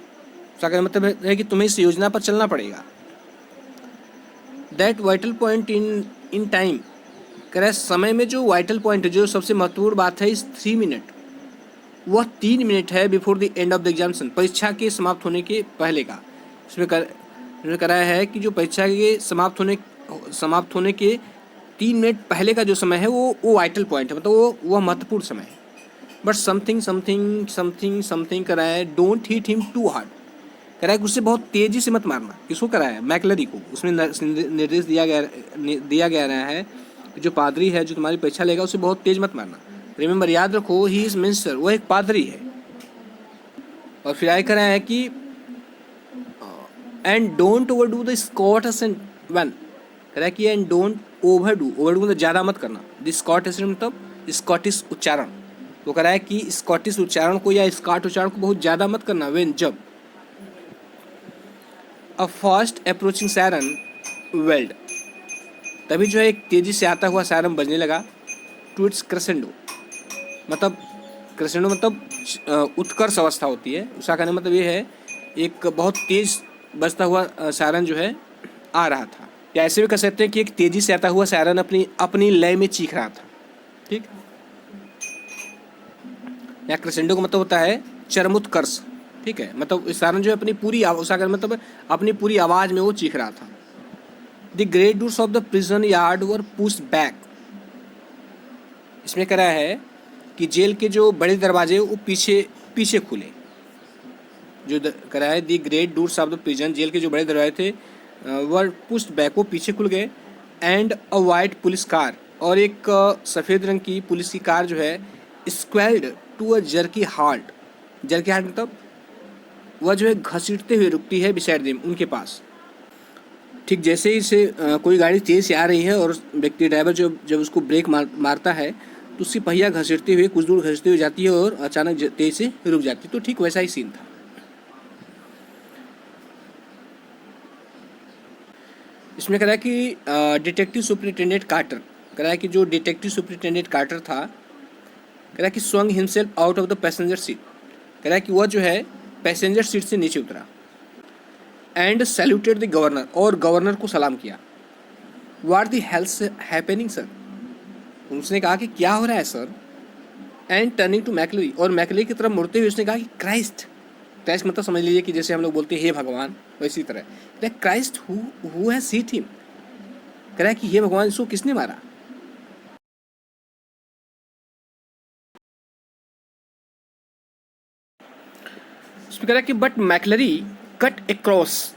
उसका कहने मतलब है कि तुम्हें इस योजना पर चलना पड़ेगा। That vital point in time, कह रहा है समय में जो वाइटल पॉइंट है, जो सबसे महत्वपूर्ण बात है, इस 3 मिनट, वह 3 मिनट है before the end of the examination, परीक्षा के समाप्त होने के पहले का। इसमें कराया है कि जो परीक्षा के समाप्त होने के 3 मिनट पहले का जो समय है वो वाइटल पॉइंट है, मतलब वह महत्वपूर्ण समय है। But something something something something कराया है, don't hit him too hard. कह रहा है कि उससे बहुत तेजी से मत मारना। किसको कराया है? मैकलरी को। उसमें निर्देश दिया गया है जो पादरी है जो तुम्हारी परीक्षा लेगा उसे बहुत तेज मत मारना। रिमेंबर, याद रखो, ही इज मिनिस्टर, वो एक पादरी है। और फिर आगे कराया है कि and don't overdo the Scot accent one. कह रहा है कि एंड डोंट ओवरडू मतलब ज़्यादा मत करना। द स्कॉट असेंट मतलब स्कॉटिश उच्चारण। वो कह रहा है कि स्कॉटिश उच्चारण को या स्कॉट उच्चारण को बहुत ज़्यादा मत करना। वेन, जब a fast approaching siren weld, तभी जो है एक तेज़ी से आता हुआ सायरन बजने लगा। टू इट्स क्रेसेंडो, मतलब क्रेसेंडो मतलब उत्कर्ष अवस्था होती है। उसका कहने मतलब ये है एक बहुत तेज़ बजता हुआ सायरन जो है आ रहा था, या ऐसे भी कह सकते हैं कि एक तेज़ी से आता हुआ सायरन अपनी लय में चीख रहा था। ठीक, या क्रेसेंडो का मतलब होता है चरमोत्कर्ष। ठीक है, मतलब सायरन जो है अपनी पूरी मतलब अपनी पूरी आवाज़ में वो चीख रहा था। The great doors of the prison yard were pushed back. इसमें कह रहा है कि जेल के जो बड़े दरवाजे वो पीछे खुले। जो कह रहा है the great doors of the prison, jail के जो बड़े दरवाजे थे वर पुश्ड बैक, वो पीछे खुल गए। And a white police car, और एक सफ़ेद रंग की पुलिस की कार जो है squealed to a jerky halt. Jerky halt मतलब वह जो है घसीटते हुए रुकती है बिसाइड देम, उनके पास। ठीक जैसे ही से कोई गाड़ी तेज़ से आ रही है और व्यक्ति ड्राइवर जब उसको ब्रेक मारता है तो उसकी पहिया घसीटते हुए कुछ दूर घसीटते हुए जाती है और अचानक तेज से रुक जाती है। तो ठीक वैसा ही सीन था। इसमें कह रहा है कि डिटेक्टिव सुपरिटेंडेंट कार्टर, कह रहा है कि जो डिटेक्टिव सुपरिटेंडेंट कार्टर था, कह रहा है कि swung himself out of the passenger seat. कह रहा है कि वह जो है पैसेंजर सीट से नीचे उतरा। एंड सैल्यूटेड द गवर्नर, और गवर्नर को सलाम किया। What the hell's happening sir, उसने कहा कि क्या हो रहा है sir. And turning to McCleary, और मैकलरी की तरफ मुड़ते हुए उसने कहा कि क्राइस्ट मतलब समझ लीजिए कि जैसे हम लोग बोलते हैं हे भगवान, वैसी तरह Christ who has seat him. कह रहा है कि हे भगवान, इसको किसने मारा। उसमें कह रहा है कि बट मैकलरी कट अक्रॉस,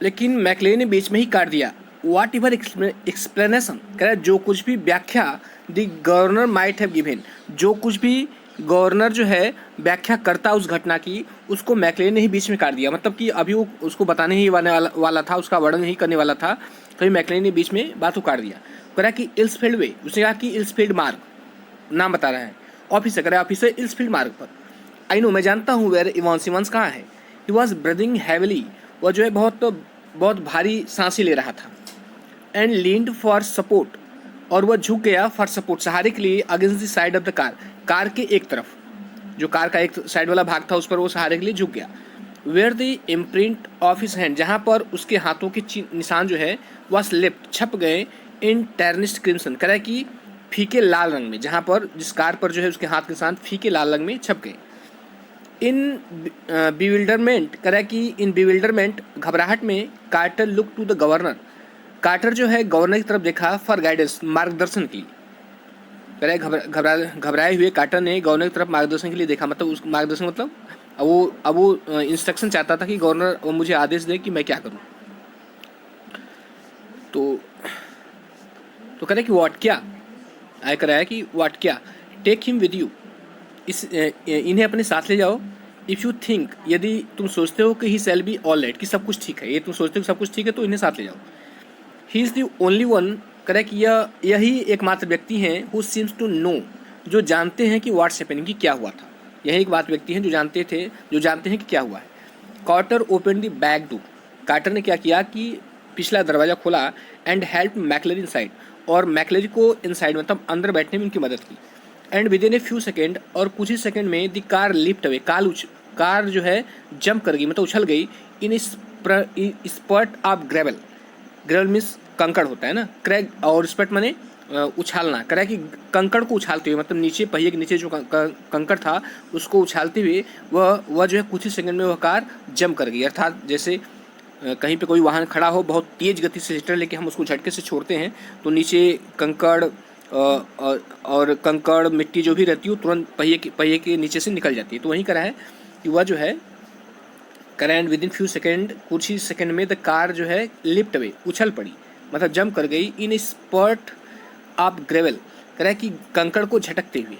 लेकिन मैकलरी ने बीच में ही काट दिया। वाट एवर एक्सप्लेनेशन, कह रहा है जो कुछ भी व्याख्या the governor might have given, जो कुछ भी गवर्नर जो है व्याख्या करता उस घटना की, उसको मैकलरी ने ही बीच में काट दिया। मतलब कि अभी वो उसको बताने ही वाला था, उसका वर्णन ही करने वाला था, तभी मैकलरी ने बीच में बात को काट दिया। कह रहा कि इल्सफील्ड वे, उसने कहा कि इल्सफील्ड मार्ग, नाम बता रहा है ऑफिसर, कह रहा है ऑफिसर इल्सफील्ड मार्ग पर। आई नो, मैं जानता हूँ वेयर इवांस कहाँ है। ही वॉज ब्रीदिंग हैविली, वह जो है बहुत भारी सांसें ले रहा था। एंड लीन्ड फॉर सपोर्ट, और वह झुक गया फॉर सपोर्ट, सहारे के लिए, against the side of the car के एक तरफ, जो कार का एक साइड वाला भाग था उस पर वो सहारे के लिए झुक गया। Where the imprint of his hand, जहाँ पर उसके हाथों के निशान जो है वह स्लिप्ड, छप गए। इन टर्निश्ड क्रिम्सन, कह रहा है कि फीके लाल रंग में, जहाँ पर जिस कार पर जो है उसके हाथ के निशान फीके लाल रंग में छप गए। इन बिविल्डरमेंट, कह रहा है कि इन बिविल्डरमेंट, घबराहट में, Carter look to the governor, Carter जो है गवर्नर की तरफ देखा फॉर गाइडेंस, मार्गदर्शन के लिए। कह रहा है घबराए हुए कार्टर ने गवर्नर की तरफ मार्गदर्शन के लिए देखा, मतलब उस मार्गदर्शन मतलब अब वो इंस्ट्रक्शन चाहता था कि गवर्नर मुझे आदेश दे कि मैं क्या करूं। तो कह रहे कि व्हाट क्या, आय कर रहा है कि व्हाट क्या, टेक हिम विद यू, इन्हें अपने साथ ले जाओ। इफ़ यू थिंक, यदि तुम सोचते हो कि ही शैल बी ऑल राइट, कि सब कुछ ठीक है, ये तुम सोचते हो कि सब कुछ ठीक है, तो इन्हें साथ ले जाओ। He is the only one, करें कि यही एकमात्र व्यक्ति हैं हु सीम्स टू नो, जो जानते हैं कि व्हाट्स हैपनिंग, कि क्या हुआ था। यही एक बात व्यक्ति हैं जो जानते हैं कि क्या हुआ है। Carter open the back door, Carter ने क्या किया कि पिछला दरवाज़ा खोला, एंड हेल्प मैकलरी इनसाइड, और मैकलरी को इनसाइड मतलब अंदर बैठने में उनकी मदद की। And within a few second, और कुछ ही सेकेंड में the car lift away, car जो है जंप कर गई, मतलब उछल गई, in spurt of gravel, gravel means कंकड़ होता है ना, क्रैग, और स्पर्ट माने उछालना, करा कि कंकड़ को उछालते हुए, मतलब नीचे पहिए के नीचे जो कंकड़ था उसको उछालते हुए वह जो है कुछ ही सेकंड में वह कार जंप कर गई। अर्थात जैसे कहीं पे कोई वाहन खड़ा हो, बहुत तेज़ गति से हिस्टर लेके हम उसको झटके से छोड़ते हैं, तो नीचे कंकड़ और कंकड़ मिट्टी जो भी रहती है तुरंत पहिए के नीचे से निकल जाती है। तो वहीं करा है कि वह जो है करा, and with in few second, कुछ ही सेकेंड में द कार जो है लिफ्ट अवे, उछल पड़ी, मतलब जंप कर गई, इन स्पर्ट ऑफ ग्रेवल, करा कि कंकड़ को झटकते हुए।